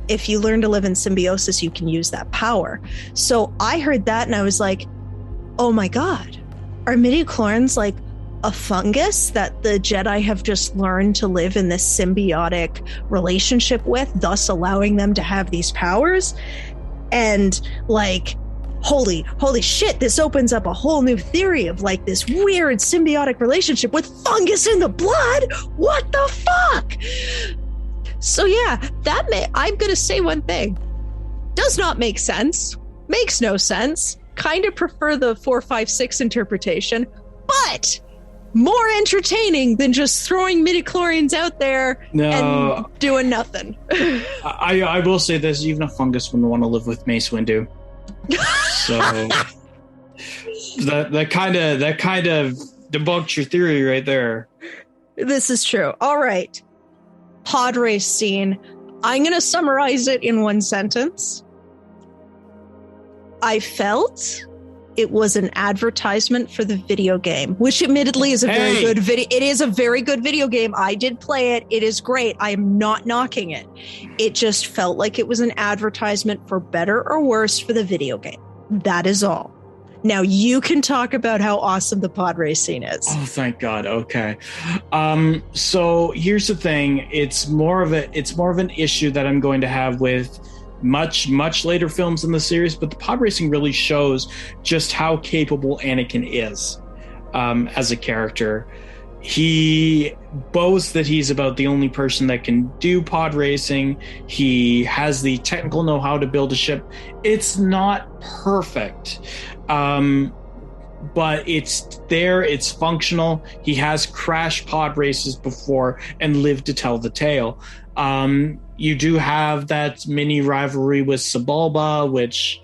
if you learn to live in symbiosis, you can use that power. So I heard that and I was like, oh my God, are midichlorians like a fungus that the Jedi have just learned to live in this symbiotic relationship with, thus allowing them to have these powers? And like, holy shit, this opens up a whole new theory of like this weird symbiotic relationship with fungus in the blood. What the fuck? So yeah, I'm gonna say one thing. Does not make sense. Makes no sense. Kind of prefer the 4, 5, 6 interpretation, but more entertaining than just throwing midichlorians out there and doing nothing. I will say this, even a fungus wouldn't want to live with Mace Windu. So that kind of debunked your theory right there. This is true. All right. Podrace Scene. I'm going to summarize it in one sentence. I felt it was an advertisement for the video game, which admittedly is a very good video. It is a very good video game. I did play it. It is great. I am not knocking it. It just felt like it was an advertisement for better or worse for the video game. That is all. Now you can talk about how awesome the Podrace Scene is. Oh, thank God. Okay. So here's the thing. It's more of an issue that I'm going to have with much later films in the series, but the pod racing really shows just how capable Anakin is as a character. He boasts that he's about the only person that can do pod racing. He has the technical know-how to build a ship. It's not perfect, but it's there. It's functional. He has crashed pod races before and lived to tell the tale. You do have that mini rivalry with Sebulba, which,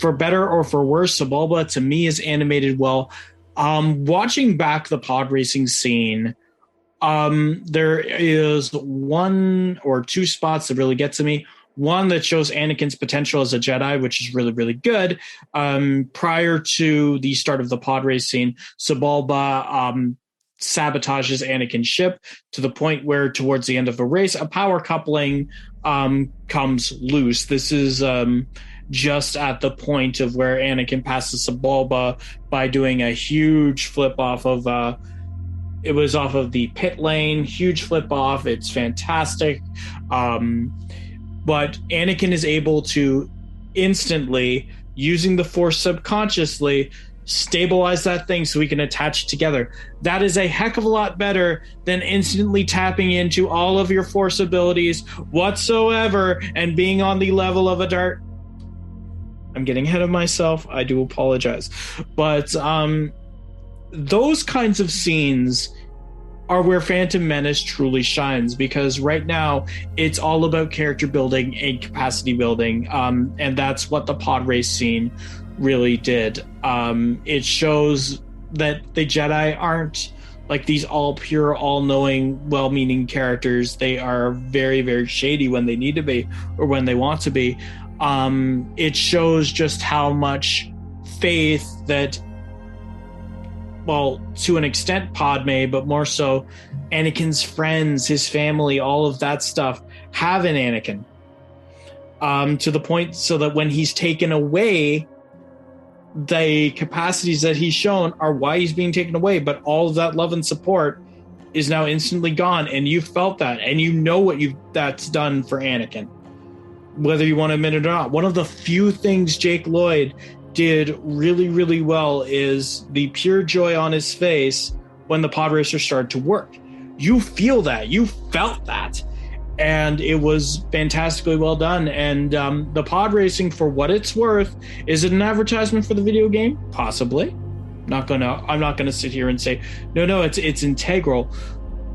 for better or for worse, Sebulba to me is animated well. Watching back the pod racing scene, there is one or two spots that really get to me. One that shows Anakin's potential as a Jedi, which is really, really good. Prior to the start of the pod race scene, Sebulba sabotages Anakin's ship to the point where towards the end of the race, a power coupling comes loose. This is just at the point of where Anakin passes Sebulba by doing a huge flip off of it was off of the pit lane, huge flip off. It's fantastic. But Anakin is able to instantly, using the Force subconsciously, stabilize that thing so we can attach it together. That is a heck of a lot better than instantly tapping into all of your Force abilities whatsoever and being on the level of a dart. I'm getting ahead of myself. I do apologize. But those kinds of scenes are where Phantom Menace truly shines, because right now it's all about character building and capacity building. And that's what the pod race scene really did. It shows that the Jedi aren't like these all pure, all-knowing, well-meaning characters. They are very, very shady when they need to be or when they want to be. It shows just how much faith that, well, to an extent Padme, but more so Anakin's friends, his family, all of that stuff have in Anakin. To the point so that when he's taken away, the capacities that he's shown are why he's being taken away, but all of that love and support is now instantly gone, and you felt that, and you know what that's done for Anakin, whether you want to admit it or not. One of the few things Jake Lloyd did really, really well is the pure joy on his face when the pod racer started to work. You feel that, you felt that, and it was fantastically well done. And the pod racing, for what it's worth, is it an advertisement for the video game? Possibly. I'm not gonna sit here and say no, it's integral,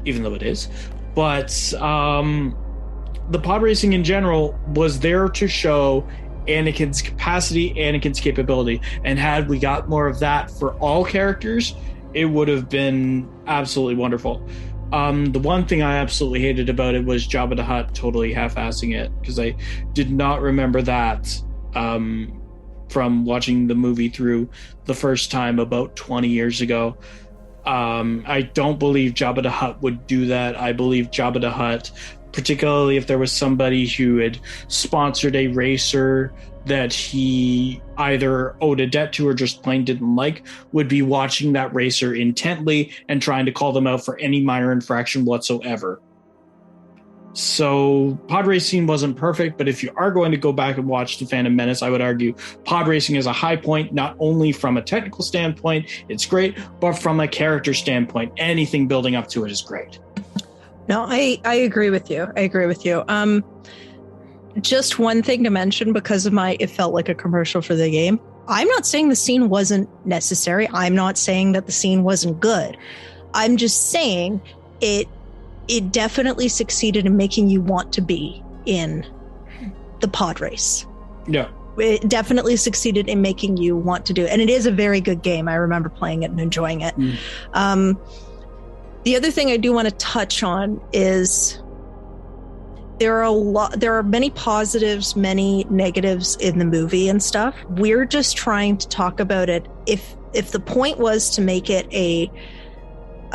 even though it is. But the pod racing in general was there to show Anakin's capacity, Anakin's capability, and had we got more of that for all characters, it would have been absolutely wonderful. The one thing I absolutely hated about it was Jabba the Hutt totally half-assing it, because I did not remember that from watching the movie through the first time about 20 years ago. I don't believe Jabba the Hutt would do that. I believe Jabba the Hutt, particularly if there was somebody who had sponsored a racer that he either owed a debt to or just plain didn't like, would be watching that racer intently and trying to call them out for any minor infraction whatsoever. So pod racing wasn't perfect, but if you are going to go back and watch The Phantom Menace, I would argue pod racing is a high point, not only from a technical standpoint, it's great, but from a character standpoint, anything building up to it is great. No, I agree with you. Just one thing to mention because of it felt like a commercial for the game. I'm not saying the scene wasn't necessary. I'm not saying that the scene wasn't good. I'm just saying it definitely succeeded in making you want to be in the pod race. Yeah. It definitely succeeded in making you want to do it. And it is a very good game. I remember playing it and enjoying it. The other thing I do want to touch on is there are many positives, many negatives in the movie and stuff. We're just trying to talk about it. If the point was to make it a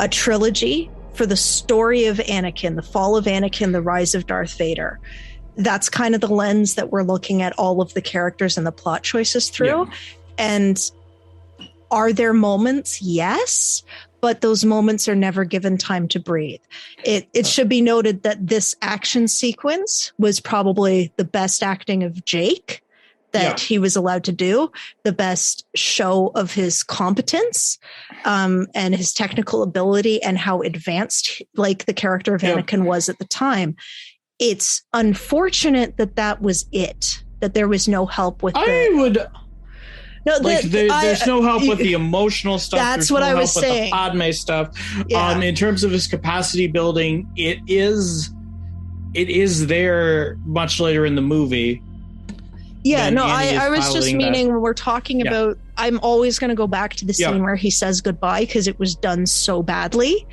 trilogy for the story of Anakin, the fall of Anakin, the rise of Darth Vader, that's kind of the lens that we're looking at all of the characters and the plot choices through. Yeah. And are there moments? Yes. But those moments are never given time to breathe. It should be noted that this action sequence was probably the best acting of Jake that he was allowed to do, the best show of his competence and his technical ability and how advanced like the character of Anakin was at the time. It's unfortunate that was it, that there was no help with No, there's no help with the emotional stuff. That's what I was saying. With the Padme stuff. Yeah. In terms of his capacity building, it is there much later in the movie. Yeah, no, I was just meaning when we're talking about, I'm always going to go back to the scene where he says goodbye because it was done so badly.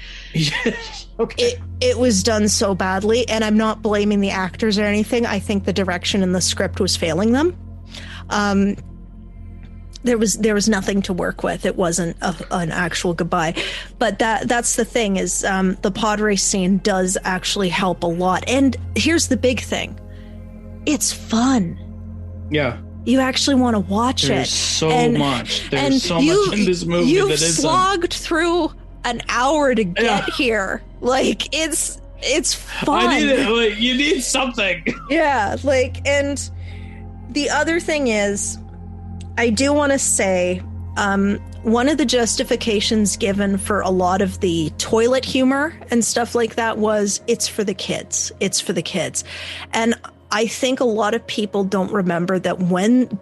Okay. It was done so badly, and I'm not blaming the actors or anything. I think the direction in the script was failing them. There was nothing to work with. It wasn't an actual goodbye. But that's the thing is the pod race scene does actually help a lot. And here's the big thing. It's fun. Yeah. You actually want to watch it. There's so much. There's so much in this movie that isn't. You've slogged through an hour to get here. Like, it's fun. You need something. Yeah. Like, and the other thing is, I do want to say one of the justifications given for a lot of the toilet humor and stuff like that was it's for the kids. It's for the kids. And I think a lot of people don't remember that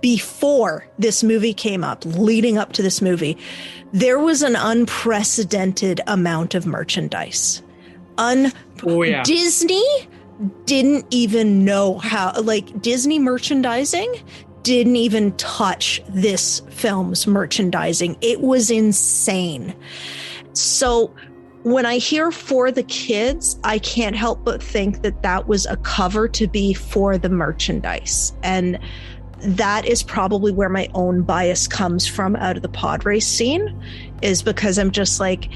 before this movie came up, leading up to this movie, there was an unprecedented amount of merchandise. Disney didn't even know how, like Disney merchandising didn't even touch this film's merchandising. It was insane. So when I hear for the kids, I can't help but think that was a cover to be for the merchandise. And that is probably where my own bias comes from out of the pod race scene, is because I'm just like,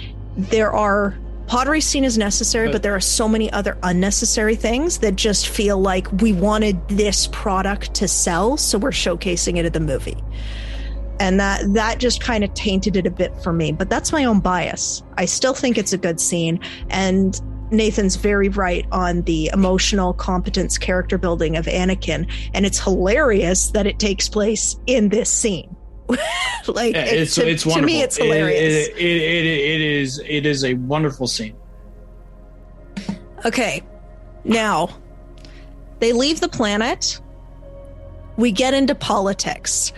pod race scene is necessary, but there are so many other unnecessary things that just feel like we wanted this product to sell, so we're showcasing it at the movie. And that just kind of tainted it a bit for me. But that's my own bias. I still think it's a good scene. And Nathan's very right on the emotional competence character building of Anakin. And it's hilarious that it takes place in this scene. Like, it's wonderful. To me, it's hilarious. It is a wonderful scene. Okay. Now, they leave the planet. We get into politics.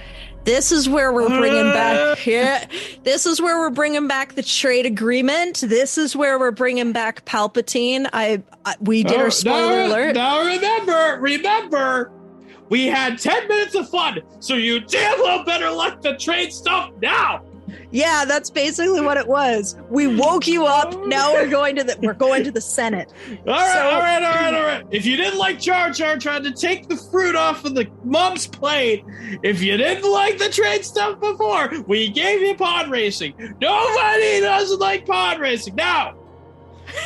This is where we're bringing back. Yeah, this is where we're bringing back the trade agreement. This is where we're bringing back Palpatine. We did our spoiler alert. Now remember, we had 10 minutes of fun, so you damn well better let the trade stuff now. Yeah, that's basically what it was. We woke you up. Now we're going to the Senate. All right. If you didn't like Jar Jar trying to take the fruit off of the mom's plate, if you didn't like the trade stuff before, we gave you pod racing. Nobody doesn't like pod racing. Now,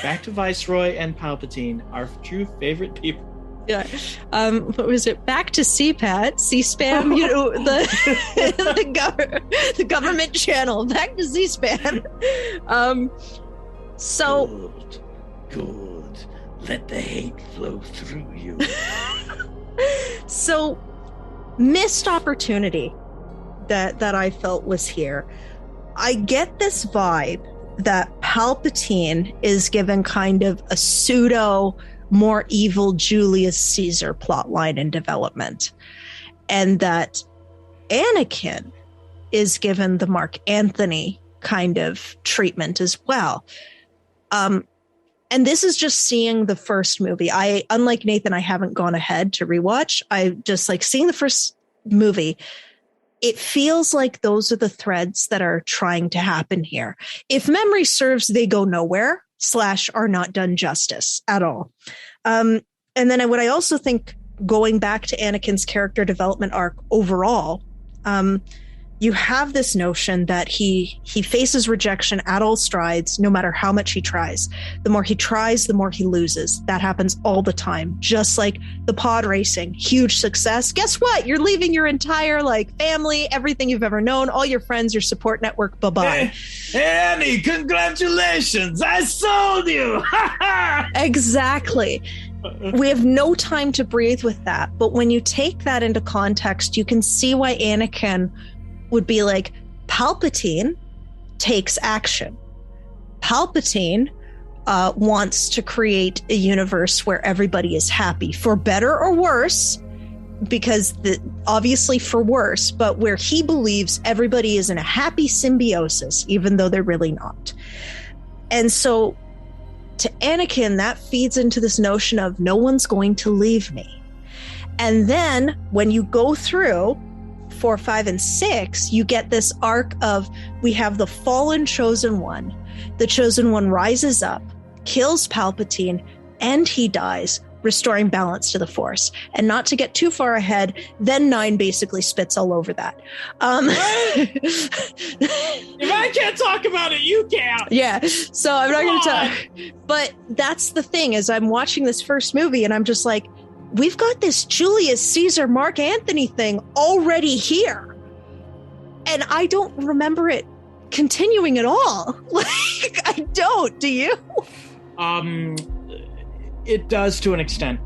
back to Viceroy and Palpatine, our two favorite people. Yeah. What was it? Back to C-SPAN, you know, the government channel. Back to C-SPAN. Good. let the hate flow through you. So, missed opportunity that I felt was here. I get this vibe that Palpatine is given kind of a pseudo more evil Julius Caesar plotline in development, and that Anakin is given the Mark Anthony kind of treatment as well. And this is just seeing the first movie. Unlike Nathan, I haven't gone ahead to rewatch. I just like seeing the first movie. It feels like those are the threads that are trying to happen here. If memory serves, they go nowhere / are not done justice at all. And then what I also think, going back to Anakin's character development arc overall, you have this notion that he faces rejection at all strides, no matter how much he tries. The more he tries, the more he loses. That happens all the time. Just like the pod racing, huge success. Guess what? You're leaving your entire family, everything you've ever known, all your friends, your support network. Bye-bye. Hey, Annie, congratulations. I sold you. Exactly. We have no time to breathe with that. But when you take that into context, you can see why Anakin would be like, Palpatine takes action. Palpatine wants to create a universe where everybody is happy, for better or worse, because obviously for worse, but where he believes everybody is in a happy symbiosis, even though they're really not. And so to Anakin, that feeds into this notion of no one's going to leave me. And then when you go through 4, 5, and 6, you get this arc of, we have the fallen chosen one. The chosen one rises up, kills Palpatine, and he dies, restoring balance to the Force. And not to get too far ahead, then 9 basically spits all over that. If I can't talk about it, you can't. Yeah, so I'm not going to talk. But that's the thing, is I'm watching this first movie and I'm just like, we've got this Julius Caesar, Mark Anthony thing already here. And I don't remember it continuing at all. I don't. Do you? It does to an extent.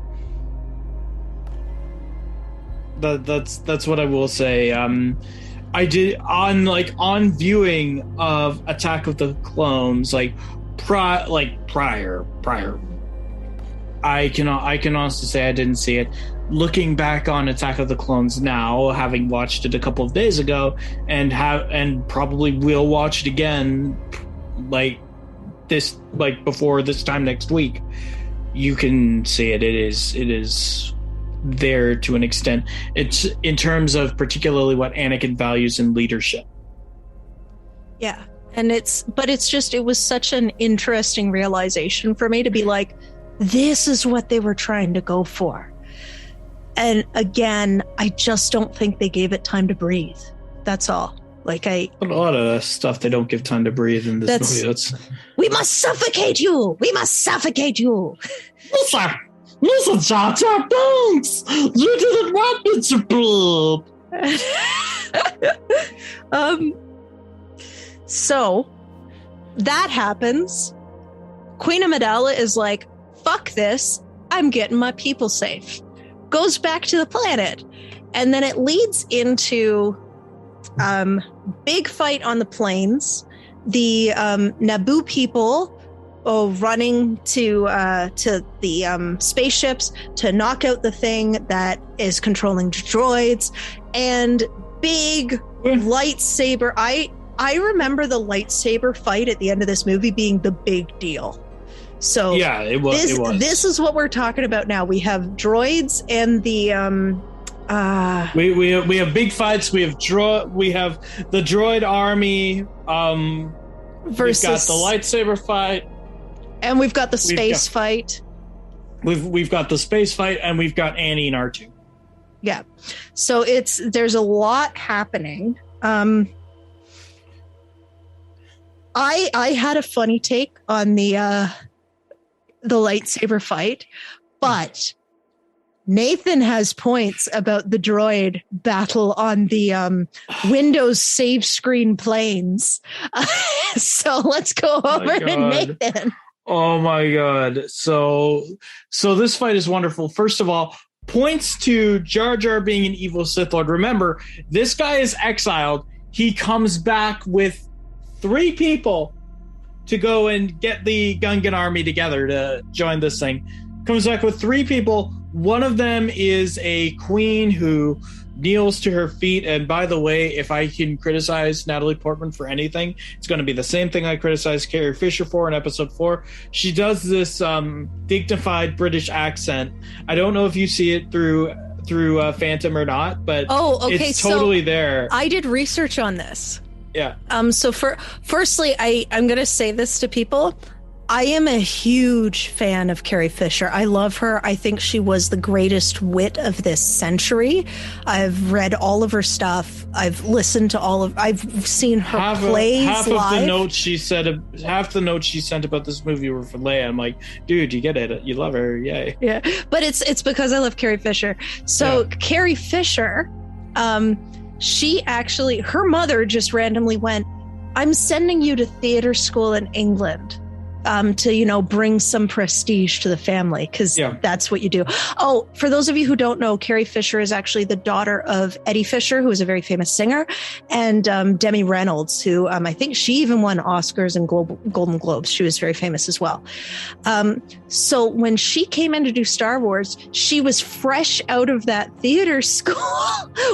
That's what I will say. I did on viewing of Attack of the Clones, prior. I can honestly say I didn't see it. Looking back on Attack of the Clones now, having watched it a couple of days ago, and probably will watch it again, before this time next week, you can see it. It is there to an extent. It's in terms of particularly what Anakin values in leadership. Yeah, and it was such an interesting realization for me to be like, this is what they were trying to go for. And again, I just don't think they gave it time to breathe. That's all. A lot of stuff they don't give time to breathe in this movie. We must suffocate you. We must suffocate you. Listen, Jar Jar Binks. You didn't want me to breathe. So that happens. Queen Amidala is like, fuck this, I'm getting my people safe. Goes back to the planet. And then it leads into big fight on the plains. The Naboo people running to the spaceships to knock out the thing that is controlling droids. And big lightsaber. I remember the lightsaber fight at the end of this movie being the big deal. So yeah, it was. This is what we're talking about now. We have droids and the we have big fights. We have the droid army. Versus, we've got the lightsaber fight, and we've got the space fight. We've got the space fight, and we've got Annie and R2. Yeah, so there's a lot happening. I had a funny take on the lightsaber fight, but Nathan has points about the droid battle on the Windows save screen planes. So let's go over to Nathan. Oh my god. So this fight is wonderful. First of all, points to Jar Jar being an evil Sith Lord. Remember, this guy is exiled. He comes back with 3 people to go and get the Gungan army together to join this thing. Comes back with 3 people. One of them is a queen who kneels to her feet. And by the way, if I can criticize Natalie Portman for anything, it's going to be the same thing I criticized Carrie Fisher for in episode 4. She does this dignified British accent. I don't know if you see it through Phantom or not, but it's totally there. I did research on this. Yeah. Firstly, I'm going to say this to people. I am a huge fan of Carrie Fisher. I love her. I think she was the greatest wit of this century. I've read all of her stuff. I've listened to I've seen her plays half live. Half the notes she sent about this movie were for Leia. I'm like, dude, you get it. You love her. Yay. Yeah. But it's because I love Carrie Fisher. So Carrie Fisher, she actually, her mother just randomly went, I'm sending you to theater school in England. To, bring some prestige to the family, because that's what you do. Oh, for those of you who don't know, Carrie Fisher is actually the daughter of Eddie Fisher, who is a very famous singer, and Demi Reynolds, who I think she even won Oscars and Golden Globes. She was very famous as well. So when she came in to do Star Wars, she was fresh out of that theater school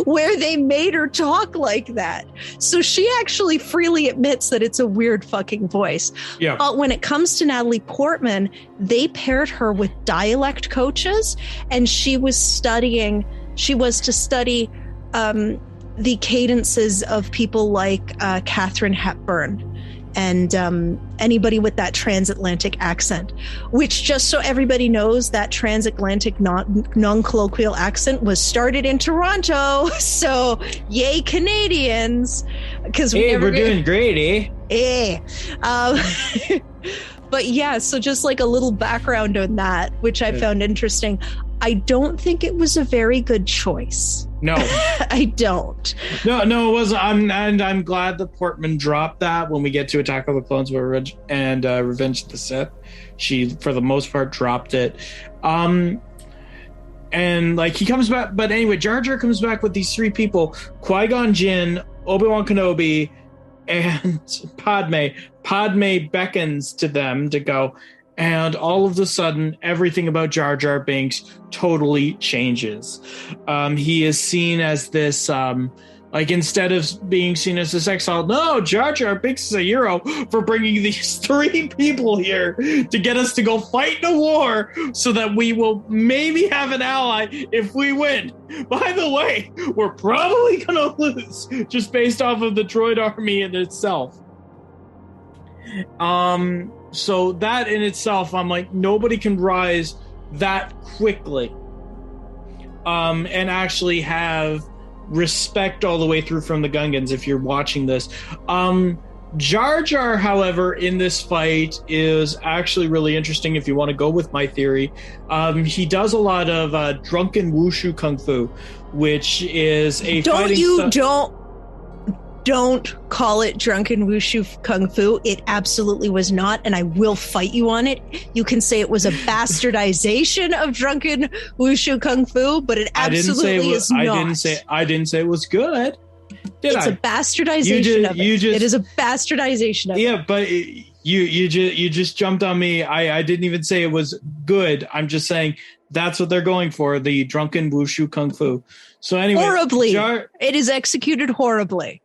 where they made her talk like that. So she actually freely admits that it's a weird fucking voice. Yeah. But when it comes to Natalie Portman, they paired her with dialect coaches, and she was to study the cadences of people like Katharine Hepburn and anybody with that transatlantic accent, which, just so everybody knows, that transatlantic non-colloquial accent was started in Toronto. So yay, Canadians. Because we're doing great, eh? But yeah, so just like a little background on that, which I found interesting. I don't think it was a very good choice. No, I don't. No, it wasn't. I'm glad that Portman dropped that when we get to Attack of the Clones and Revenge of the Sith. She, for the most part, dropped it. And like he comes back, but anyway, Jar Jar comes back with these 3 people: Qui-Gon Jinn, Obi-Wan Kenobi, and Padme. Padme beckons to them to go, and all of a sudden, everything about Jar Jar Binks totally changes. He is seen as this, instead of being seen as this exile, no, Jar Jar Binks is a hero for bringing these 3 people here to get us to go fight in a war so that we will maybe have an ally if we win. By the way, we're probably going to lose just based off of the droid army in itself. So that in itself, I'm like, nobody can rise that quickly and actually have respect all the way through from the Gungans if you're watching this. Jar Jar, however, in this fight is actually really interesting if you want to go with my theory. He does a lot of drunken wushu kung fu, which is a Don't call it drunken wushu kung fu. It absolutely was not, and I will fight you on it. You can say it was a bastardization of drunken wushu kung fu, but it absolutely is not. I didn't say it was good. It's a bastardization of it. It is a bastardization of it. Yeah, but you just jumped on me. I didn't even say it was good. I'm just saying that's what they're going for, the drunken wushu kung fu. So anyway, horribly. It is executed horribly.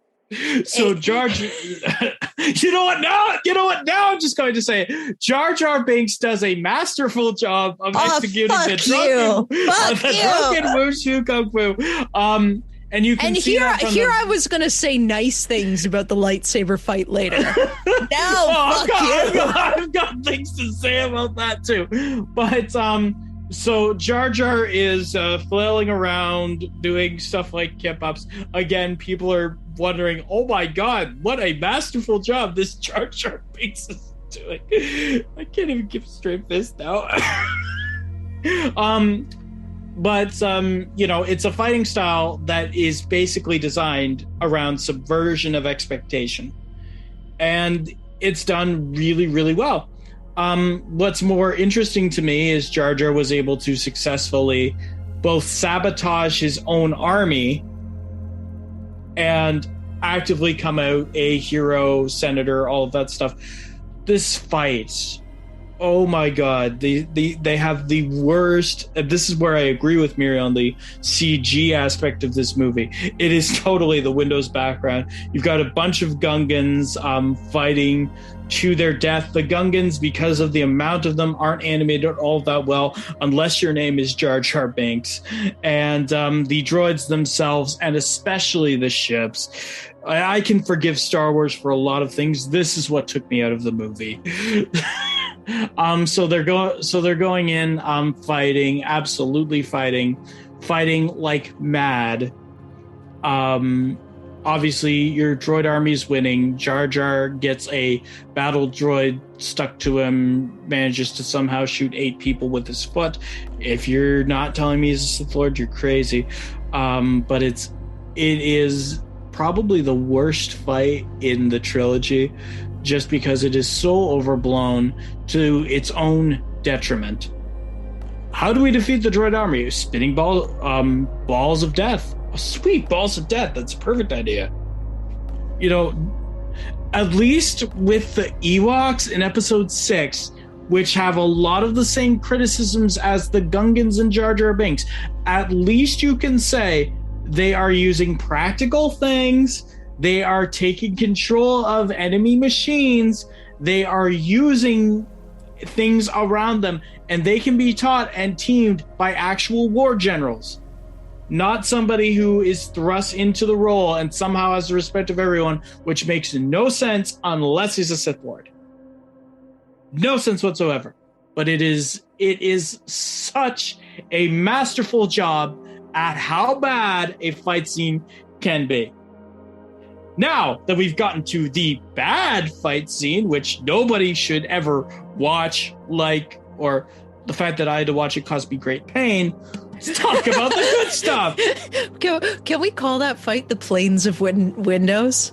So Jar Jar, you know what now I'm just going to say Jar Jar Binks does a masterful job of executing the drunken wushu kung fu. And you can see here I was going to say nice things about the lightsaber fight later. I've got things to say about that too. But so Jar Jar is flailing around doing stuff like kip-ups. Again, people are wondering, oh my god, what a masterful job this Jar Jar Binks is doing. I can't even give a straight fist now. But it's a fighting style that is basically designed around subversion of expectation. And it's done really, really well. What's more interesting to me is Jar Jar was able to successfully both sabotage his own army and actively come out a hero, senator, all of that stuff. This fight, oh my god, they have the worst. This is where I agree with Myry on the CG aspect of this movie. It is totally the Windows background. You've got a bunch of Gungans fighting to their death. The Gungans, because of the amount of them, aren't animated all that well unless your name is Jar Jar Binks. And the droids themselves, and especially the ships, I can forgive Star Wars for a lot of things. This is what took me out of the movie. So they're going in, fighting, absolutely fighting like mad. Obviously, your droid army's winning. Jar Jar gets a battle droid stuck to him, manages to somehow shoot 8 people with his foot. If you're not telling me he's a Sith Lord, you're crazy. But it is probably the worst fight in the trilogy, just because it is so overblown to its own detriment. How do we defeat the droid army? Spinning balls of death. Oh, sweet, balls of death. That's a perfect idea. You know, at least with the Ewoks in episode 6, which have a lot of the same criticisms as the Gungans and Jar Jar Binks, at least you can say they are using practical things. They are taking control of enemy machines. They are using things around them, and they can be taught and teamed by actual war generals. Not somebody who is thrust into the role and somehow has the respect of everyone, which makes no sense unless he's a Sith Lord. No sense whatsoever. But it is such a masterful job at how bad a fight scene can be. Now that we've gotten to the bad fight scene, which nobody should ever watch, or the fact that I had to watch it caused me great pain, let's talk about the good stuff. Can we call that fight the Plains of Windows?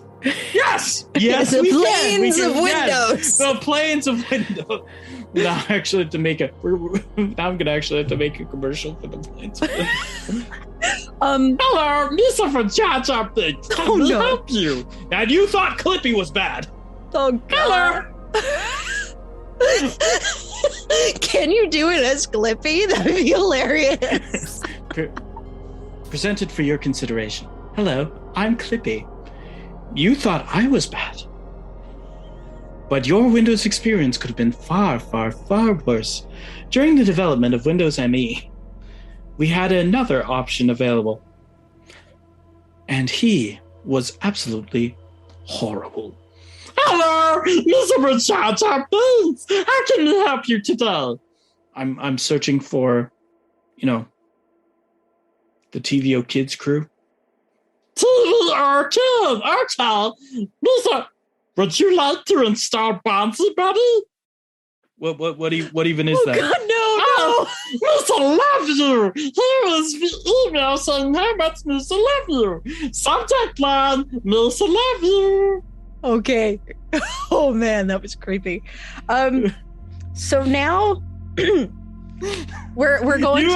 Yes! Yes, the Plains of Windows. The Plains of Windows. Now I actually have to make now I'm gonna actually have to make a commercial for the Plains of Windows. Hello, Misa from Jar Jar Binks. Can we help you? And you thought Clippy was bad. Oh God. Hello. Can you do it as Clippy? That'd be hilarious. Presented for your consideration. Hello, I'm Clippy. You thought I was bad. But your Windows experience could have been far, far, far worse. During the development of Windows ME, we had another option available. And he was absolutely horrible. Hello, Mr. Jar Jar Binks. How can I help you today? I'm searching for, the TVO Kids crew. TVO Kids, okay. Mr. Would you like to install Bouncy Buddy? What even is that? God, no. Mr. Love You. Here is the email saying how much Mr. Love You. Subject line, Mr. Love You. Okay. Oh man, that was creepy. So now we're going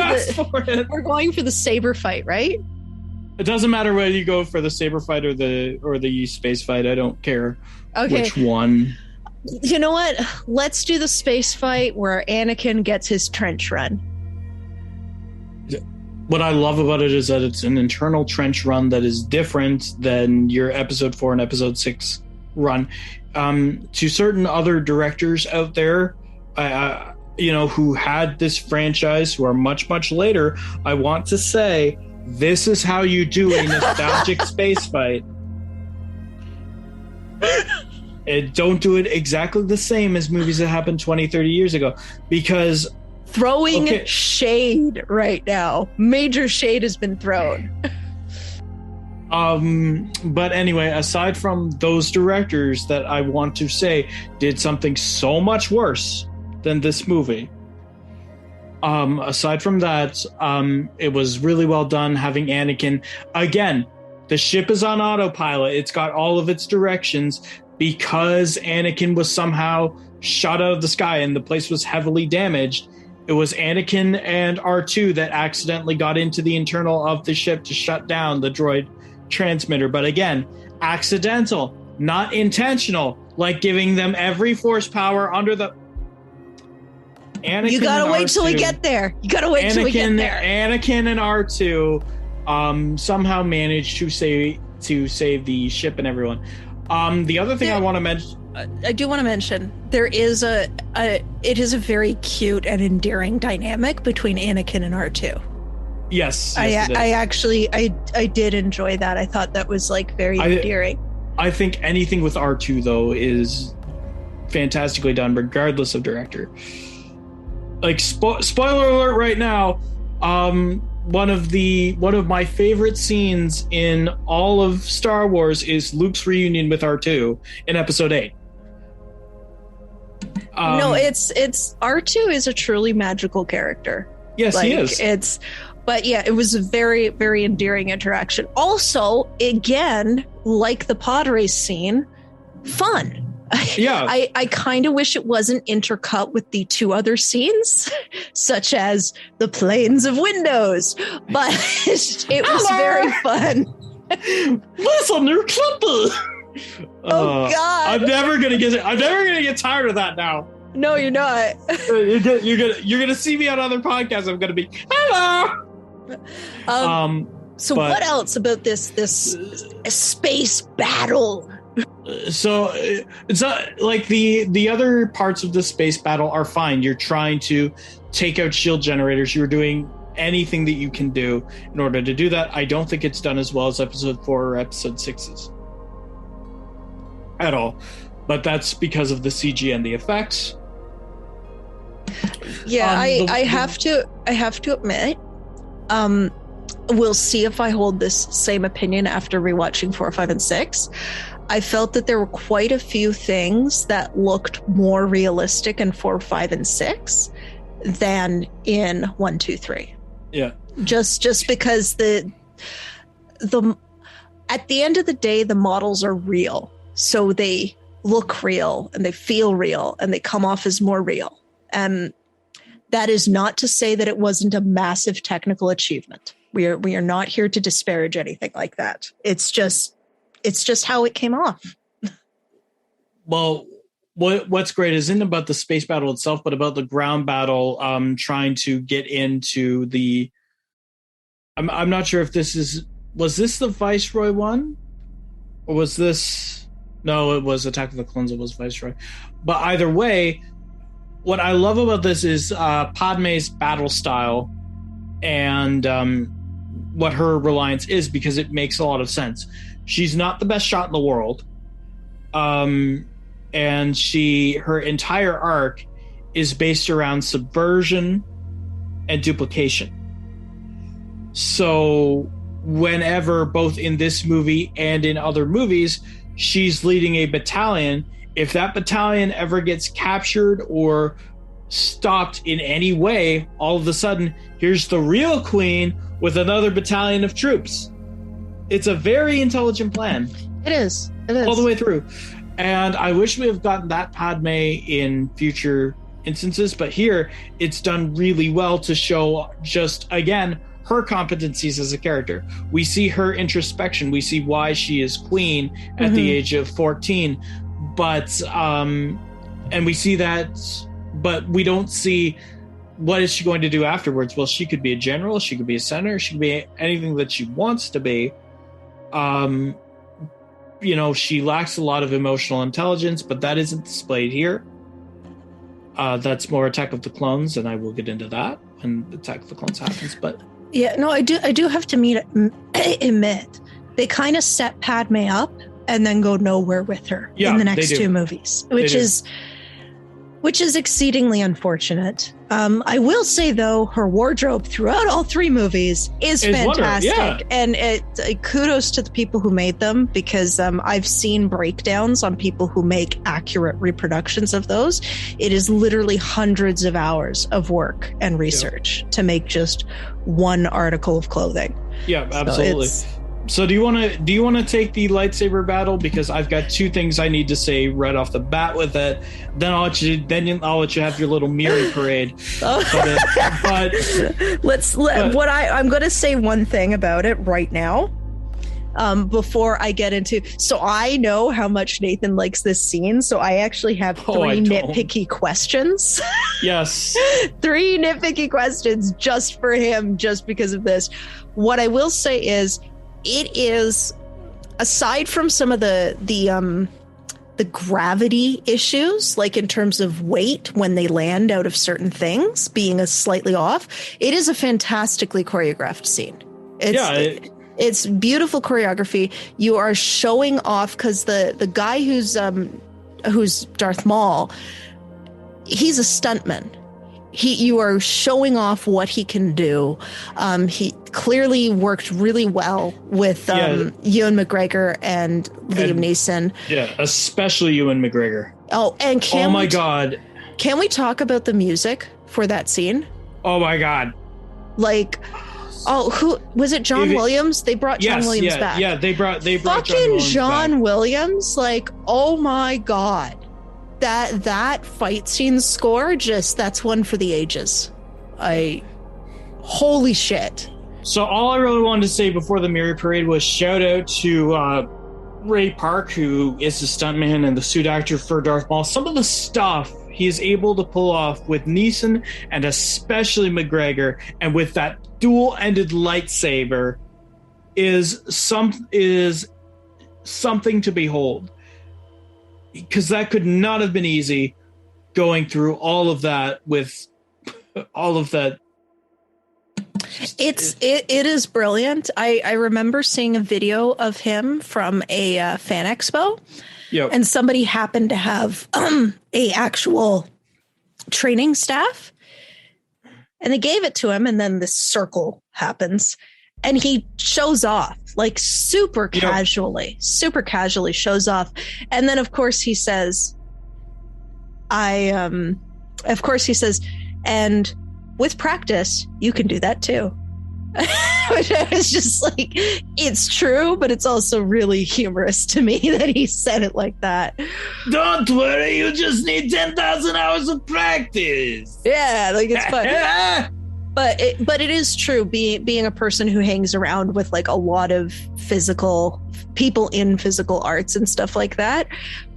we're going for the saber fight, right? It doesn't matter whether you go for the saber fight or the space fight. I don't care which one. You know what? Let's do the space fight where Anakin gets his trench run. What I love about it is that it's an internal trench run that is different than your episode 4 and episode 6 run. To certain other directors out there, who had this franchise, who are much, much later, I want to say, this is how you do a nostalgic space fight. Don't do it exactly the same as movies that happened 20, 30 years ago, because throwing shade right now. Major shade has been thrown. But anyway, aside from those directors that I want to say did something so much worse than this movie, aside from that, it was really well done having Anakin. Again, the ship is on autopilot. It's got all of its directions because Anakin was somehow shot out of the sky and the place was heavily damaged. It was Anakin and R2 that accidentally got into the internal of the ship to shut down the droid transmitter. But again, accidental, not intentional, like giving them every force power under the... Anakin you gotta wait till we get there. You gotta wait till we get there. Anakin and R2 somehow managed to save the ship and everyone. The other thing I want to mention... I do want to mention there is it is a very cute and endearing dynamic between Anakin and R2. Yes, I did enjoy that. I thought that was like very endearing. I think anything with R2 though is fantastically done, regardless of director. Like spoiler alert right now. One of my favorite scenes in all of Star Wars is Luke's reunion with R2 in Episode 8. No, it's R2 is a truly magical character. Yes, he is. But yeah, it was a very, very endearing interaction. Also, again, like the Podrace scene, fun. Yeah. I kind of wish it wasn't intercut with the two other scenes, such as the planes of windows, but it was very fun. Listen, you're clippy. Oh God! I'm never gonna get tired of that now. No, you're not. You're gonna see me on other podcasts. I'm gonna be hello. So what else about this space battle? So it's like the other parts of the space battle are fine. You're trying to take out shield generators. You're doing anything that you can do in order to do that. I don't think it's done as well as Episode 4 or Episode 6's at all, but that's because of the CG and the effects. Yeah, I have to admit, we'll see if I hold this same opinion after rewatching 4, 5, and 6. I felt that there were quite a few things that looked more realistic in 4, 5, and 6 than in 1, 2, 3. Yeah. Just because the at the end of the day, the models are real. So they look real and they feel real and they come off as more real. And that is not to say that it wasn't a massive technical achievement. We are not here to disparage anything like that. It's just how it came off. Well, what's great isn't about the space battle itself, but about the ground battle, trying to get into the... I'm not sure if was this the Viceroy one? Or was this... No, it was Attack of the Clones. It was Viceroy. But either way, what I love about this is Padme's battle style and what her reliance is, because it makes a lot of sense. She's not the best shot in the world. And her entire arc is based around subversion and duplication. So whenever, both in this movie and in other movies, she's leading a battalion, if that battalion ever gets captured or stopped in any way, all of a sudden, here's the real queen with another battalion of troops. It's a very intelligent plan. It is. All the way through. And I wish we have gotten that Padme in future instances, but here it's done really well to show just, again, her competencies as a character. We see her introspection. We see why she is queen at the age of 14. But, and we see that, but we don't see what is she going to do afterwards. Well, she could be a general. She could be a senator. She could be anything that she wants to be. She lacks a lot of emotional intelligence, but that isn't displayed here. That's more Attack of the Clones, and I will get into that when Attack of the Clones happens. But yeah, no, I do have to admit, they kind of set Padme up and then go nowhere with her in the next two movies, which is exceedingly unfortunate. I will say, though, her wardrobe throughout all three movies is fantastic. And kudos to the people who made them, because I've seen breakdowns on people who make accurate reproductions of those. It is literally hundreds of hours of work and research to make just one article of clothing. Yeah, absolutely. So do you want to take the lightsaber battle, because I've got two things I need to say right off the bat with it. Then I'll let you have your little Myry parade. I'm going to say one thing about it right now. Before I get into, so I know how much Nathan likes this scene, so I actually have three nitpicky questions. Yes. 3 nitpicky questions just for him, just because of this. What I will say is, it is, aside from some of the gravity issues, like in terms of weight when they land out of certain things being a slightly off, it is a fantastically choreographed scene. It's beautiful choreography. You are showing off, because the guy who's Darth Maul, he's a stuntman. You are showing off what he can do. He clearly worked really well with Ewan McGregor and Liam Neeson. Yeah, especially Ewan McGregor. Oh, and God. Can we talk about the music for that scene? Oh my God. Like, who was it? John Williams? They brought John Williams back. Yeah, they brought fucking John Williams. Like, oh my God. That fight scene score, that's one for the ages. Holy shit. So all I really wanted to say before the Myry parade was shout out to Ray Park, who is the stuntman and the suit actor for Darth Maul. Some of the stuff he is able to pull off with Neeson and especially McGregor, and with that dual-ended lightsaber is something to behold. Because that could not have been easy, going through all of that with all of that. It is brilliant. I remember seeing a video of him from a fan expo, and somebody happened to have a actual training staff, and they gave it to him, and then this circle happens, and he shows off. Like super casually shows off. And then of course he says, and with practice, you can do that too. Which I was just like, it's true, but it's also really humorous to me that he said it like that. Don't worry, you just need 10,000 hours of practice. Yeah, like it's fun. But it is true, being a person who hangs around with like a lot of physical people in physical arts and stuff like that.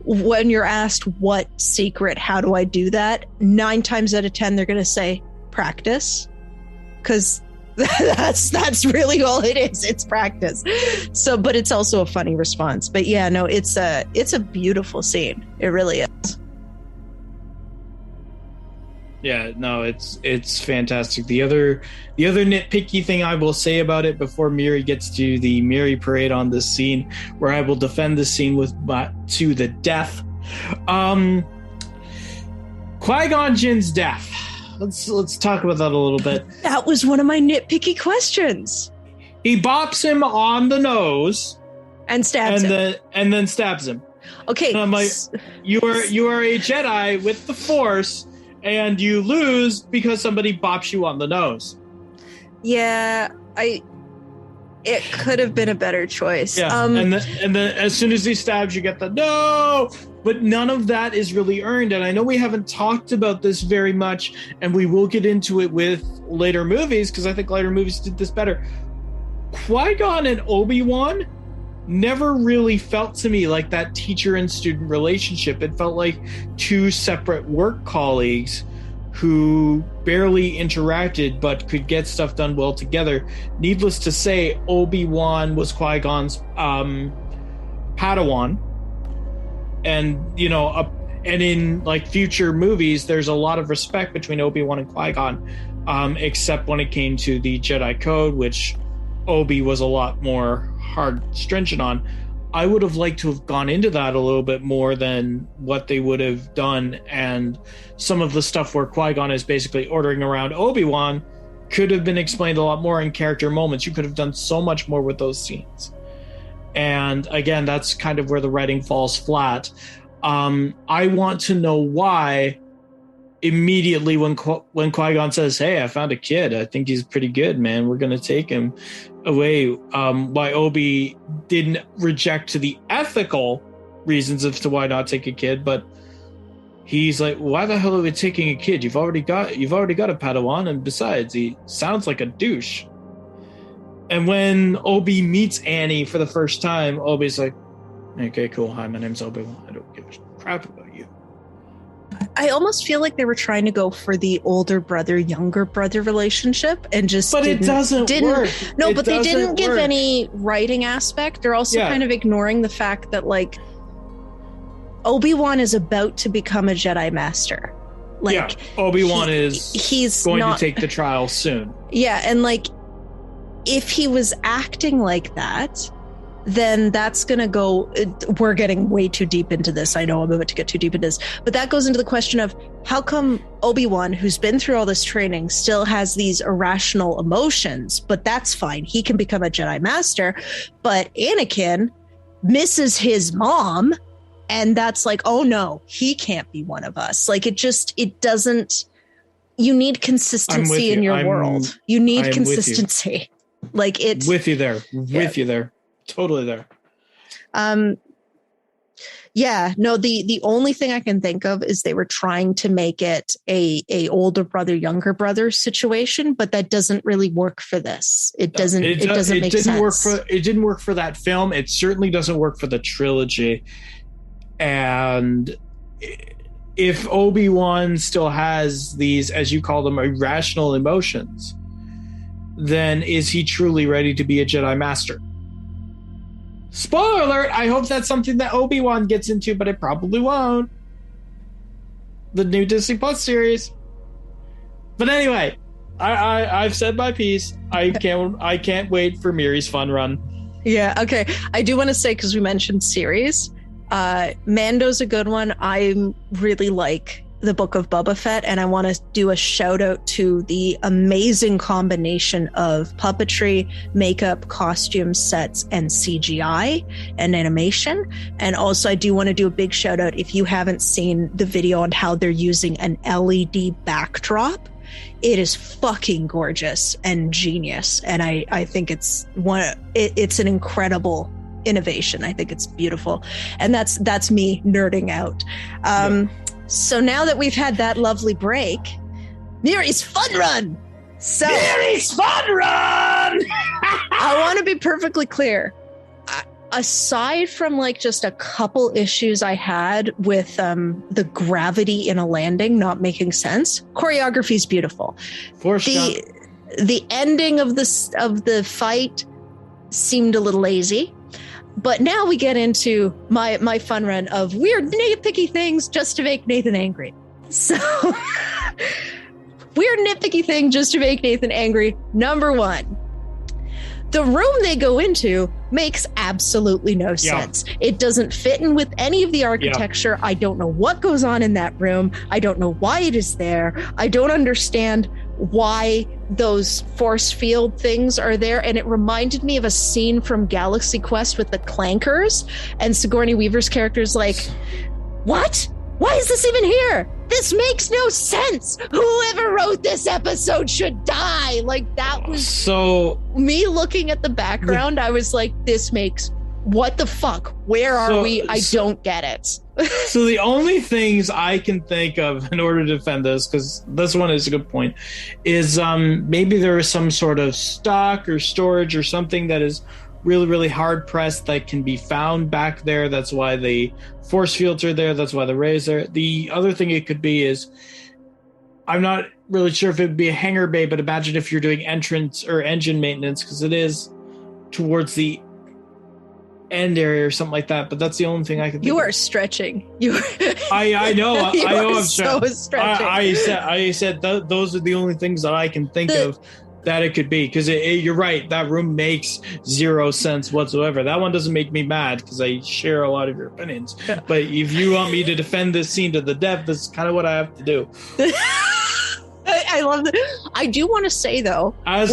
When you're asked what secret, how do I do that? 9 times out of 10, they're going to say practice, because that's really all it is. It's practice. So, but it's also a funny response. But yeah, no, it's a beautiful scene. It really is. Yeah, no, it's fantastic. The other nitpicky thing I will say about it before Myry gets to the Myry parade on this scene, where I will defend this scene to the death. Qui-Gon Jinn's death. Let's talk about that a little bit. That was one of my nitpicky questions. He bops him on the nose and stabs him. And then stabs him. Okay. And I'm like, you are a Jedi with the Force, and you lose because somebody bops you on the nose. Yeah, it could have been a better choice. Yeah, and then as soon as he stabs, you get the no. But none of that is really earned. And I know we haven't talked about this very much, and we will get into it with later movies, because I think later movies did this better. Qui-Gon and Obi-Wan never really felt to me like that teacher and student relationship. It felt like two separate work colleagues who barely interacted but could get stuff done well together. Needless to say, Obi-Wan was Qui-Gon's Padawan. And, and in like future movies, there's a lot of respect between Obi-Wan and Qui-Gon, except when it came to the Jedi Code, which Obi was a lot more stringent on. I would have liked to have gone into that a little bit more than what they would have done. And some of the stuff where Qui-Gon is basically ordering around Obi-Wan could have been explained a lot more in character moments. You could have done so much more with those scenes. And again, that's kind of where the writing falls flat. I want to know why immediately when Qui-Gon says, "Hey, I found a kid. I think he's pretty good, man. We're gonna take him away." Why Obi didn't reject the ethical reasons as to why not take a kid, but he's like, "Why the hell are we taking a kid? You've already got a Padawan, and besides, he sounds like a douche." And when Obi meets Annie for the first time, Obi's like, "Okay, cool. Hi, my name's Obi-Wan. I don't give a crap about you." I almost feel like they were trying to go for the older brother, younger brother relationship and just it doesn't work. No, but they didn't give any writing aspect. They're also kind of ignoring the fact that like Obi-Wan is about to become a Jedi Master. Like Obi-Wan he's going to take the trial soon. Yeah, and like if he was acting like that, then that's going to go, we're getting way too deep into this. I know I'm about to get too deep into this, but that goes into the question of how come Obi-Wan, who's been through all this training, still has these irrational emotions, but that's fine. He can become a Jedi Master, but Anakin misses his mom. And that's like, oh no, he can't be one of us. Like it doesn't, you need consistency in your world. You need consistency. Like it's with you there, you there. Totally there. The only thing I can think of is they were trying to make it a older brother, younger brother situation, but that doesn't really work for this. It doesn't make sense. It didn't work for that film. It certainly doesn't work for the trilogy. And if Obi-Wan still has these, as you call them, irrational emotions, then is he truly ready to be a Jedi Master? Spoiler alert, I hope that's something that Obi-Wan gets into, but it probably won't. The new Disney Plus series. But anyway, I've said my piece. I can't wait for Myry's fun run. Yeah, okay. I do want to say, because we mentioned series, Mando's a good one. I really like the Book of Boba Fett, and I want to do a shout out to the amazing combination of puppetry, makeup, costumes, sets, and CGI and animation. And also I do want to do a big shout out if you haven't seen the video on how they're using an LED backdrop. It is fucking gorgeous and genius, and I think it's an incredible innovation. I think it's beautiful, and that's me nerding out. So now that we've had that lovely break, Myry's fun run. Myry's fun run. I want to be perfectly clear. Aside from like just a couple issues I had with the gravity in a landing not making sense, choreography is beautiful. The ending of the fight seemed a little lazy. But now we get into my fun run of weird nitpicky things just to make Nathan angry. So, weird nitpicky thing just to make Nathan angry. Number one, the room they go into makes absolutely no sense. It doesn't fit in with any of the architecture. I don't know what goes on in that room. I don't know why it is there. I don't understand why those force field things are there. And it reminded me of a scene from Galaxy Quest with the Clankers, and Sigourney Weaver's character's like, what? Why is this even here? This makes no sense. Whoever wrote this episode should die. Like, that was so me looking at the background. I was like, this makes, what the fuck? Where are we? I don't get it. So the only things I can think of in order to defend this, because this one is a good point, is maybe there is some sort of stock or storage or something that is really, really hard pressed that can be found back there. That's why the force fields are there. That's why the rays are. The other thing it could be is, I'm not really sure if it would be a hangar bay, but imagine if you're doing entrance or engine maintenance, because it is towards the end area or something like that. But that's the only thing I can think You of. are stretching. I know. I know I'm so stretching. I said those are the only things that I can think of that it could be, because you're right, that room makes zero sense whatsoever. That one doesn't make me mad because I share a lot of your opinions, but if you want me to defend this scene to the death, this is kind of what I have to do. I love that. I do want to say though, as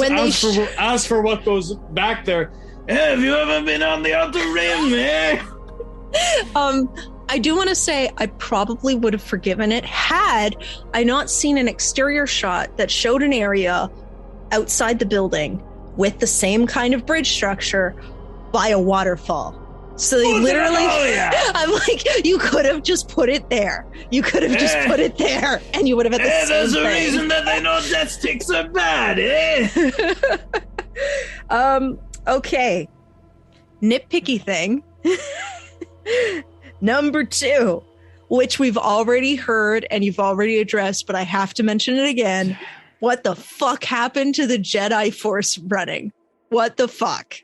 for what goes back there, have you ever been on the outer rim, man? I do want to say I probably would have forgiven it had I not seen an exterior shot that showed an area outside the building with the same kind of bridge structure by a waterfall. So they literally, I'm like, you could have just put it there. You could have just put it there and you would have had the same There's thing. a reason that they know death sticks are bad, eh? Okay. Nitpicky thing. Number 2, which we've already heard and you've already addressed, but I have to mention it again. What the fuck happened to the Jedi Force running? What the fuck?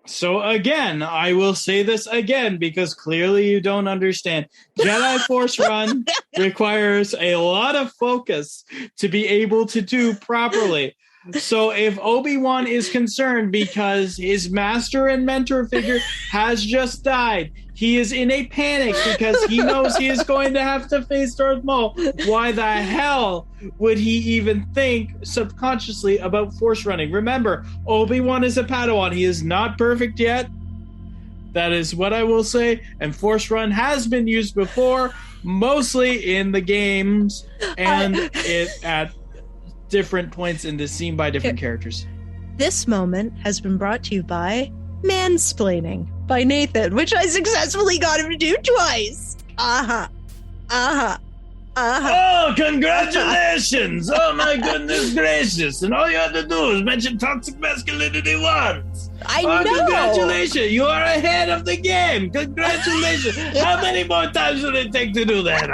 So again, I will say this again because clearly you don't understand. Jedi Force Run requires a lot of focus to be able to do properly. So if Obi-Wan is concerned because his master and mentor figure has just died, he is in a panic because he knows he is going to have to face Darth Maul. Why the hell would he even think subconsciously about Force running? Remember, Obi-Wan is a Padawan. He is not perfect yet. That is what I will say. And Force Run has been used before, mostly in the games and at different points in the scene by different characters. This moment has been brought to you by Mansplaining by Nathan, which I successfully got him to do twice. Oh, congratulations! Oh my goodness gracious! And all you have to do is mention toxic masculinity once. I know. Congratulations! You are ahead of the game. Congratulations! How many more times will it take to do that?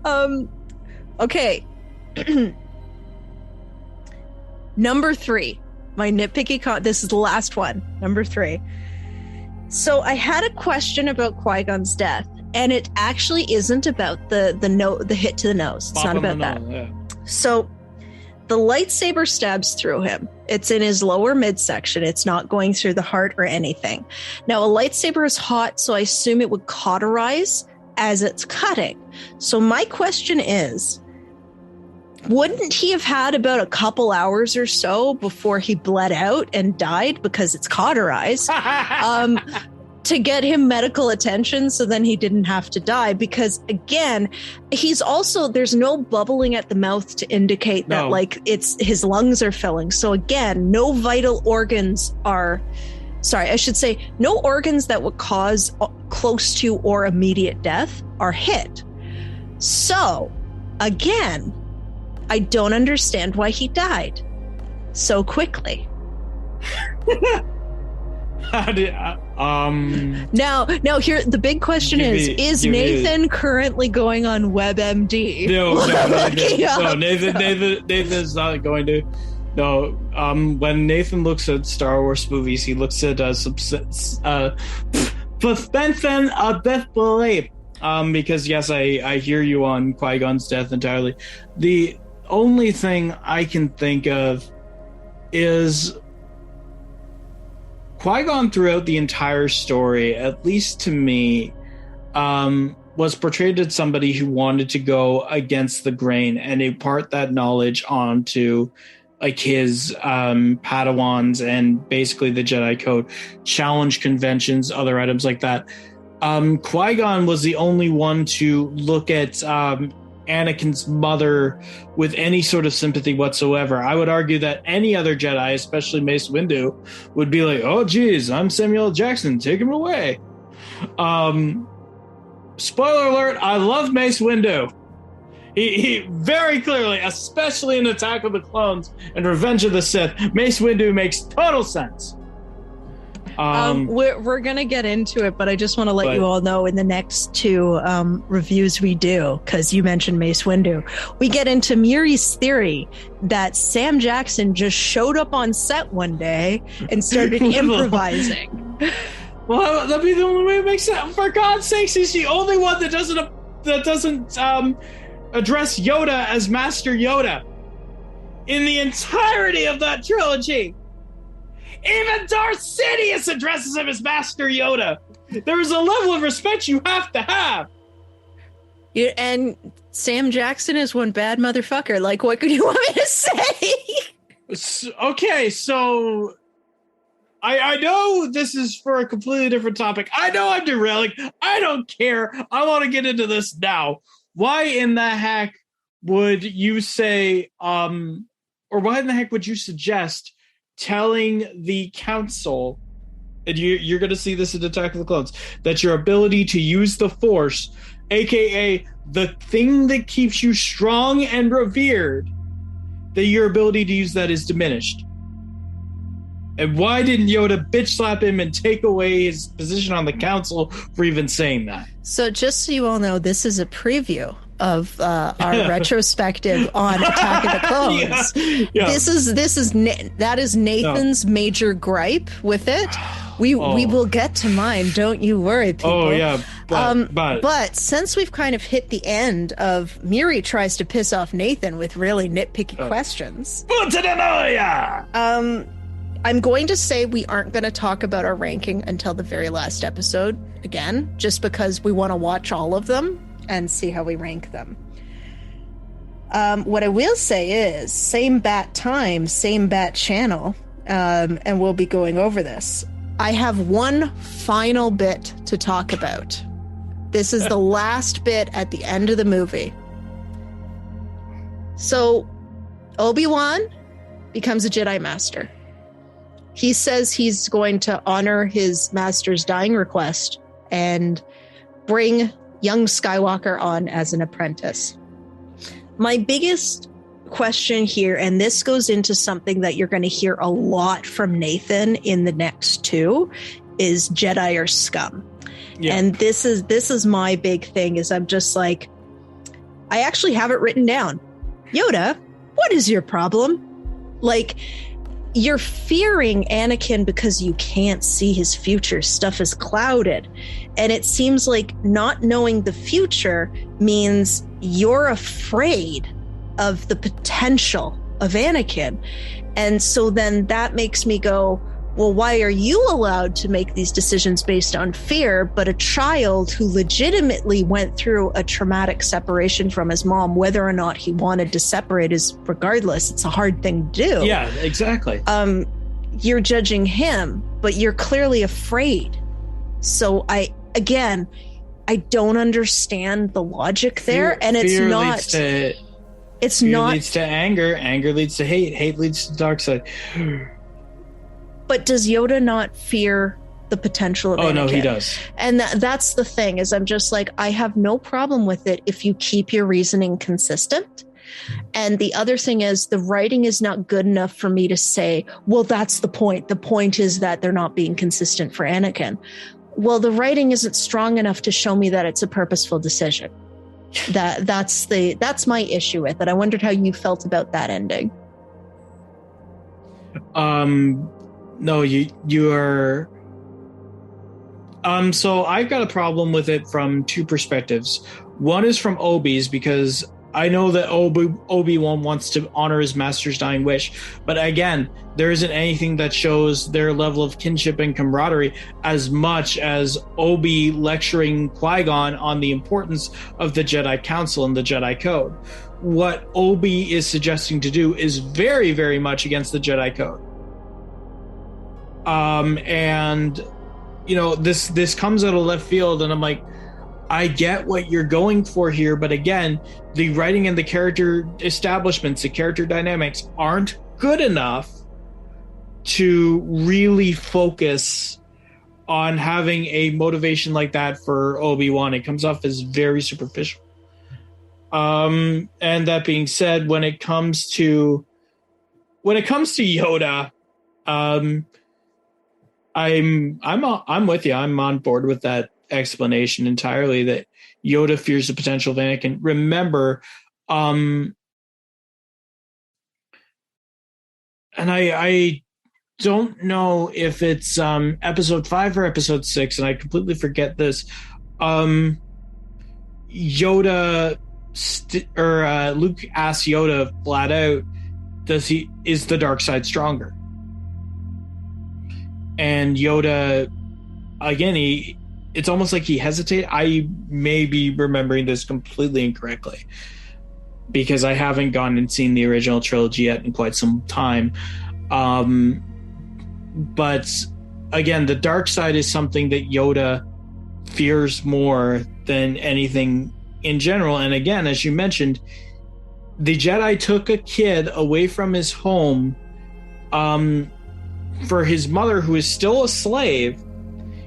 Huh? Okay. Number 3, my nitpicky this is the last one. Number 3. So I had a question about Qui-Gon's death, and it actually isn't about the hit to the nose. It's not about that. Yeah. So the lightsaber stabs through him. It's in his lower midsection. It's not going through the heart or anything. Now a lightsaber is hot, so I assume it would cauterize as it's cutting. So my question is, wouldn't he have had about a couple hours or so before he bled out and died because it's cauterized to get him medical attention so then he didn't have to die? Because again, he's also, there's no bubbling at the mouth to indicate that like it's his lungs are filling. So again, no vital organs are, sorry, I should say no organs that would cause close to or immediate death are hit. So again, I don't understand why he died so quickly. How did, Now, here the big question is Nathan currently going on WebMD? No, Nathan's not going to. No, when Nathan looks at Star Wars movies, he looks at suspension of disbelief. Because yes, I hear you on Qui-Gon's death entirely. The only thing I can think of is Qui-Gon throughout the entire story, at least to me, was portrayed as somebody who wanted to go against the grain and impart that knowledge onto like his Padawans and basically the Jedi Code, challenge conventions, other items like that. Qui-Gon was the only one to look at Anakin's mother with any sort of sympathy whatsoever. I would argue that any other Jedi, especially Mace Windu, would be like, oh geez, I'm Samuel L. Jackson, take him away. Spoiler alert, I love Mace Windu. He very clearly, especially in Attack of the Clones and Revenge of the Sith, Mace Windu makes total sense. We're gonna get into it, but I just want to let you all know in the next 2 reviews we do, because you mentioned Mace Windu, we get into Myry's theory that Sam Jackson just showed up on set one day and started improvising. Well, that'd be the only way it makes sense. For God's sakes, he's the only one that doesn't address Yoda as Master Yoda in the entirety of that trilogy. Even Darth Sidious addresses him as Master Yoda. There's a level of respect you have to have. And Sam Jackson is one bad motherfucker. Like, what could you want me to say? Okay, so I know this is for a completely different topic. I know I'm derailing. I don't care. I want to get into this now. Why in the heck would you say, or why in the heck would you suggest telling the council, and you're going to see this in Attack of the Clones, that your ability to use the Force, aka the thing that keeps you strong and revered, that your ability to use that is diminished? And why didn't Yoda bitch slap him and take away his position on the council for even saying that? So just so you all know, this is a preview of our retrospective on Attack of the Clones. Yeah. That is Nathan's major gripe with it. We will get to mine. Don't you worry, people. Oh yeah, but since we've kind of hit the end of Myry tries to piss off Nathan with really nitpicky questions. I'm going to say we aren't going to talk about our ranking until the very last episode again, just because we want to watch all of them and see how we rank them. What I will say is, same bat time, same bat channel, and we'll be going over this. I have one final bit to talk about. This is the last bit at the end of the movie. So, Obi-Wan becomes a Jedi Master. He says he's going to honor his master's dying request and bring young Skywalker on as an apprentice. My biggest question here, and this goes into something that you're going to hear a lot from Nathan in the next two, is Jedi or scum. Yeah. And this is my big thing, is I'm just like, I actually have it written down. Yoda, what is your problem? Like, you're fearing Anakin because you can't see his future. Stuff is clouded. And it seems like not knowing the future means you're afraid of the potential of Anakin. And so then that makes me go, well, why are you allowed to make these decisions based on fear, but a child who legitimately went through a traumatic separation from his mom, whether or not he wanted to separate, is regardless, it's a hard thing to do. Yeah, exactly. You're judging him, but you're clearly afraid. So I don't understand the logic there. And it's not, fear leads to anger. Anger leads to hate. Hate leads to the dark side. But does Yoda not fear the potential of Anakin? Oh, no, he does. And that's the thing, is I'm just like, I have no problem with it if you keep your reasoning consistent. And the other thing is, the writing is not good enough for me to say, well, that's the point. The point is that they're not being consistent for Anakin. Well, the writing isn't strong enough to show me that it's a purposeful decision. That's my issue with it. I wondered how you felt about that ending. No, you are. So I've got a problem with it from two perspectives. One is from Obi's, because I know that Obi-Wan wants to honor his master's dying wish, but again, there isn't anything that shows their level of kinship and camaraderie as much as Obi lecturing Qui-Gon on the importance of the Jedi Council and the Jedi Code. What Obi is suggesting to do is very, very much against the Jedi Code. And you know, this comes out of left field, and I'm like, I get what you're going for here, but again, the writing and the character establishments, the character dynamics aren't good enough to really focus on having a motivation like that for Obi-Wan. It comes off as very superficial. And that being said, when it comes to Yoda, I'm with you. I'm on board with that explanation entirely, that Yoda fears the potential of Anakin. Remember, and I don't know if it's episode 5 or episode 6, and I completely forget this. Yoda Luke asks Yoda flat out, is the dark side stronger? And Yoda, again, it's almost like he hesitated. I may be remembering this completely incorrectly, because I haven't gone and seen the original trilogy yet in quite some time. But again, the dark side is something that Yoda fears more than anything in general. And again, as you mentioned, the Jedi took a kid away from his home for his mother, who is still a slave,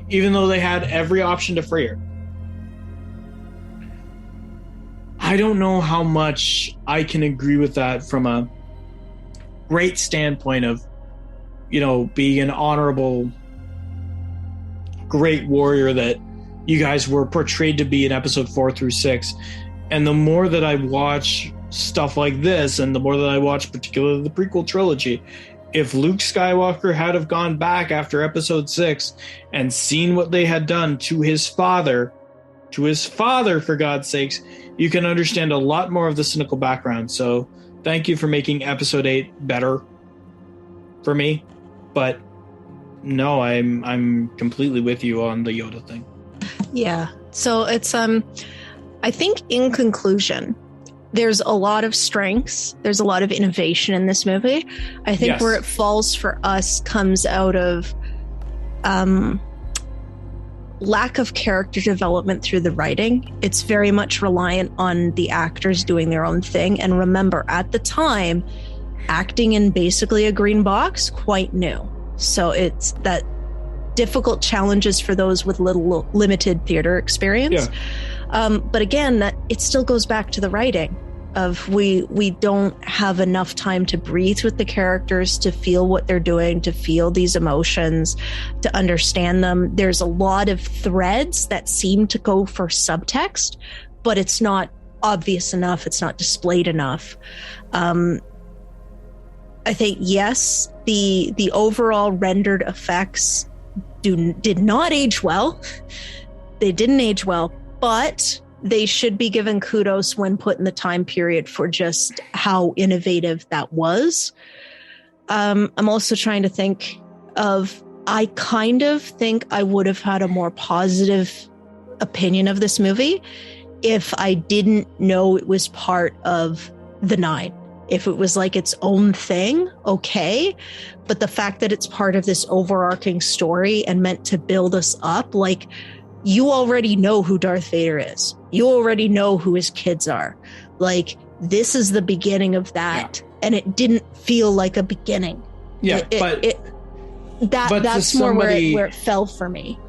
even though they had every option to free her. I don't know how much I can agree with that from a great standpoint of, being an honorable, great warrior that you guys were portrayed to be in episode 4 through 6. And the more that I watch stuff like this, and the more that I watch particularly the prequel trilogy, if Luke Skywalker had have gone back after episode 6 and seen what they had done to his father, for God's sakes, you can understand a lot more of the cynical background. So thank you for making episode 8 better for me. But no, I'm completely with you on the Yoda thing. Yeah. So it's I think in conclusion, there's a lot of strengths. There's a lot of innovation in this movie. I think where it falls for us comes out of lack of character development through the writing. It's very much reliant on the actors doing their own thing. And remember, at the time, acting in basically a green box, quite new. So it's that difficult challenges for those with limited theater experience. Yeah. But again, that it still goes back to the writing of we don't have enough time to breathe with the characters, to feel what they're doing, to feel these emotions, to understand them. There's a lot of threads that seem to go for subtext, but it's not obvious enough. It's not displayed enough. I think, yes, the overall rendered effects did not age well. They didn't age well, but they should be given kudos when put in the time period for just how innovative that was. I'm also trying to think of, I kind of think I would have had a more positive opinion of this movie if I didn't know it was part of the 9. If it was like its own thing, okay. But the fact that it's part of this overarching story and meant to build us up, like, you already know who Darth Vader is. You already know who his kids are. Like, this is the beginning of that. Yeah. And it didn't feel like a beginning. Yeah, that's more where it fell for me.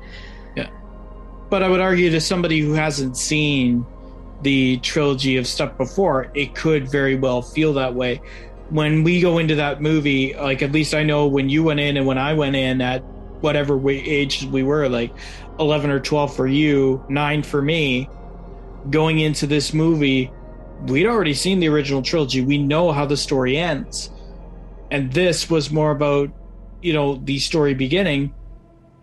Yeah. But I would argue to somebody who hasn't seen the trilogy of stuff before, it could very well feel that way. When we go into that movie, like, at least I know when you went in and when I went in at whatever age we were, like 11 or 12 for you, 9 for me, going into this movie, we'd already seen the original trilogy. We know how the story ends. And this was more about, the story beginning.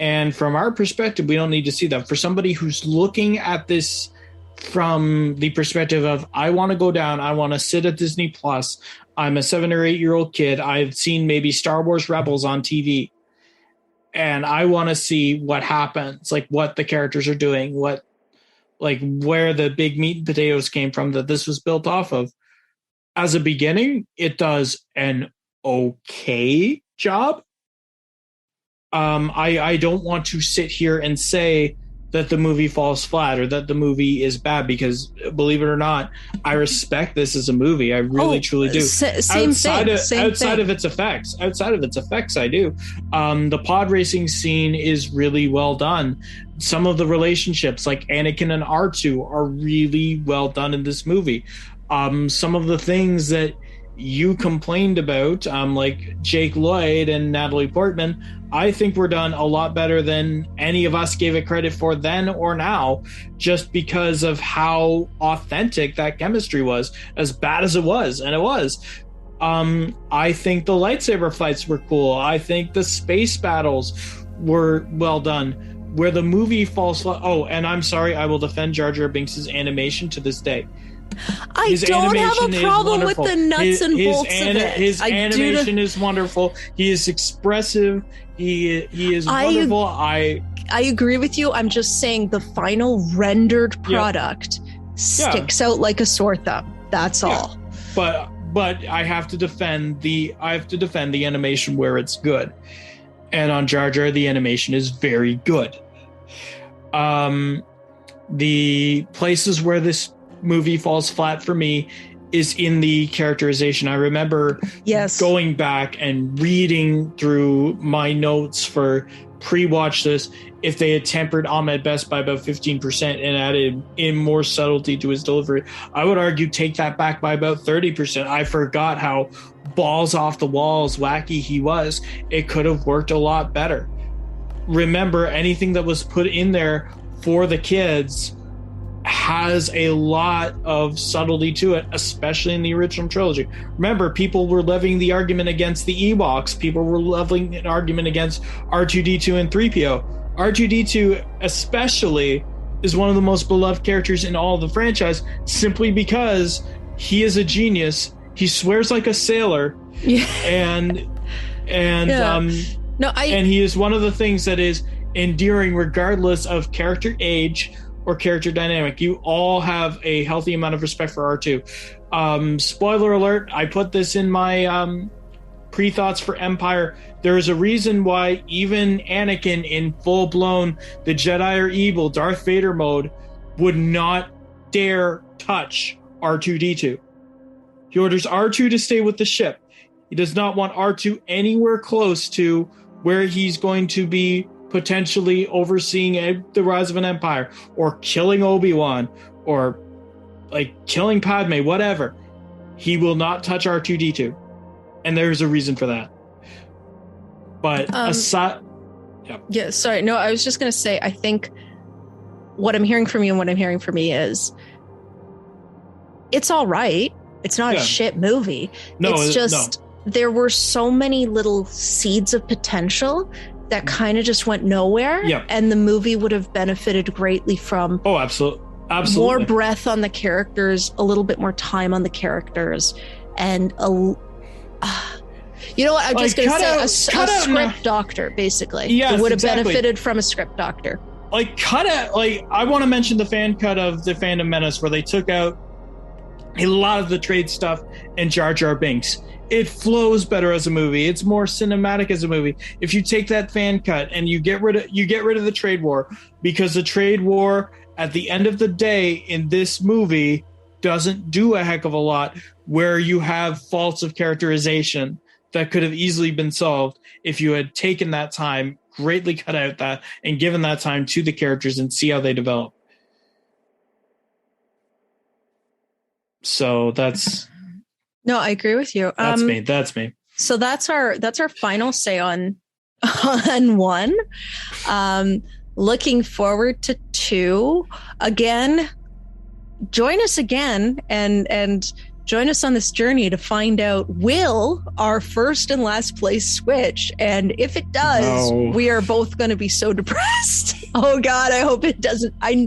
And from our perspective, we don't need to see that. For somebody who's looking at this from the perspective of, I want to go down, I want to sit at Disney Plus, I'm a 7 or 8 year old kid, I've seen maybe Star Wars Rebels on TV, and I want to see what happens, like what the characters are doing, where the big meat and potatoes came from that this was built off of. As a beginning, it does an okay job. I don't want to sit here and say that the movie falls flat or that the movie is bad, because, believe it or not, I respect this as a movie. I really, truly do. Outside of its effects, I do. The pod racing scene is really well done. Some of the relationships, like Anakin and R2, are really well done in this movie. Some of the things that you complained about, like Jake Lloyd and Natalie Portman, I think were done a lot better than any of us gave it credit for then or now, just because of how authentic that chemistry was, as bad as it was. And it was. I think the lightsaber fights were cool. I think the space battles were well done. Where the movie falls flat. Oh, and I'm sorry, I will defend Jar Jar Binks' animation to this day. I don't have a problem with the nuts and bolts of it. His animation is wonderful. He is expressive. He is wonderful. I agree with you. I'm just saying the final rendered product sticks out like a sore thumb. That's all. But I have to defend the animation where it's good. And on Jar Jar, the animation is very good. The places where this movie falls flat for me is in the characterization. I remember going back and reading through my notes for pre-watch this. If they had tempered Ahmed Best by about 15% and added in more subtlety to his delivery, I would argue take that back by about 30%. I forgot how balls off the walls wacky he was. It could have worked a lot better. Remember, anything that was put in there for the kids has a lot of subtlety to it, especially in the original trilogy. Remember, people were levying the argument against the Ewoks. People were levying an argument against R2-D2 and 3PO. R2-D2 especially is one of the most beloved characters in all of the franchise, simply because he is a genius. He swears like a sailor. Yeah. And he is one of the things that is endearing regardless of character age or character dynamic. You all have a healthy amount of respect for R2. Spoiler alert, I put this in my pre-thoughts for Empire. There is a reason why even Anakin in full-blown the Jedi are evil Darth Vader mode would not dare touch R2-D2. He orders R2 to stay with the ship. He does not want R2 anywhere close to where he's going to be potentially overseeing the rise of an empire, or killing Obi-Wan, or like killing Padme, whatever. He will not touch R2-D2. And there's a reason for that. But aside... Yeah, sorry. No, I was just going to say, I think what I'm hearing from you and what I'm hearing from me is it's all right. It's not a shit movie. No, it's just there were so many little seeds of potential that kind of just went nowhere. Yeah. And the movie would have benefited greatly from absolutely more breath on the characters, a little bit more time on the characters, and you know what? I'm just going to say a script doctor, basically. Yeah, it would have benefited from a script doctor. I want to mention the fan cut of The Phantom Menace where they took out a lot of the trade stuff and Jar Jar Binks. It flows better as a movie. It's more cinematic as a movie. If you take that fan cut and you get rid of the trade war, because the trade war at the end of the day in this movie doesn't do a heck of a lot, where you have faults of characterization that could have easily been solved if you had taken that time, greatly cut out that, and given that time to the characters and see how they develop. So that's... No, I agree with you. That's me. So that's our final say on one. Looking forward to 2. Again, join us again and join us on this journey to find out, will our first and last place switch? And if it does, we are both going to be so depressed. Oh God, I hope it doesn't. I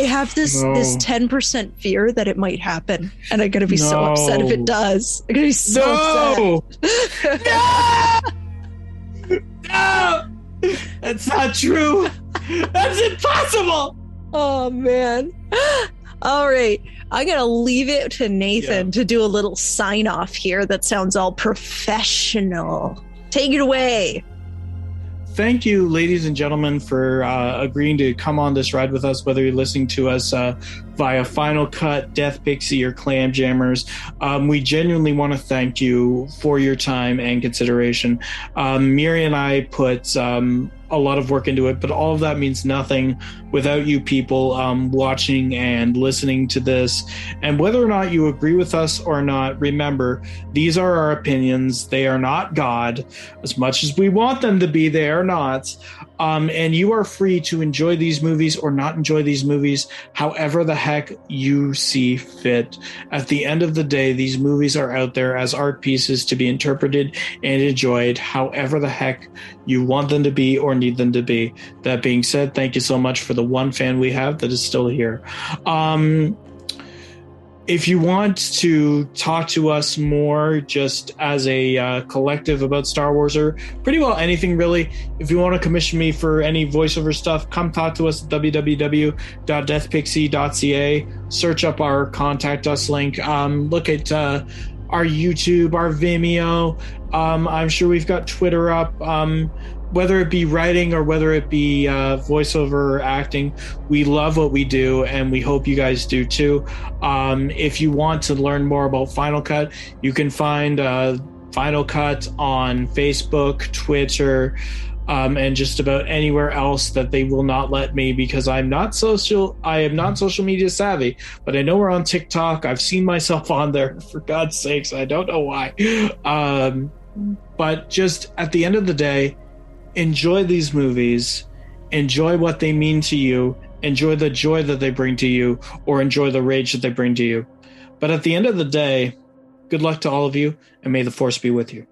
have this 10% fear that it might happen, and I'm going to be so upset if it does. I'm going to be so upset. No! That's not true. That's impossible. Oh man. All right. I'm going to leave it to Nathan to do a little sign off here that sounds all professional. Take it away. Thank you, ladies and gentlemen, for agreeing to come on this ride with us, whether you're listening to us via Final Cut, Death Pixie, or Clam Jammers. We genuinely want to thank you for your time and consideration. Myry and I put a lot of work into it, but all of that means nothing without you people watching and listening to this. And whether or not you agree with us or not, remember, these are our opinions. They are not God. As much as we want them to be, they are not. And you are free to enjoy these movies or not enjoy these movies however the heck you see fit. At the end of the day, these movies are out there as art pieces to be interpreted and enjoyed however the heck you want them to be or need them to be. That being said, thank you so much for the one fan we have that is still here. If you want to talk to us more just as a collective about Star Wars, or pretty well anything really, if you want to commission me for any voiceover stuff, come talk to us at www.deathpixie.ca. Search up our contact us link. Look at our YouTube, our Vimeo. I'm sure we've got Twitter up. whether it be writing or whether it be voiceover or acting, we love what we do, and we hope you guys do too. If you want to learn more about Final Cut, you can find Final Cut on Facebook, Twitter, and just about anywhere else that they will not let me, because I am not social media savvy, but I know we're on TikTok. I've seen myself on there, for God's sakes. I don't know why. But just at the end of the day, enjoy these movies, enjoy what they mean to you, enjoy the joy that they bring to you, or enjoy the rage that they bring to you. But at the end of the day, good luck to all of you, and may the Force be with you.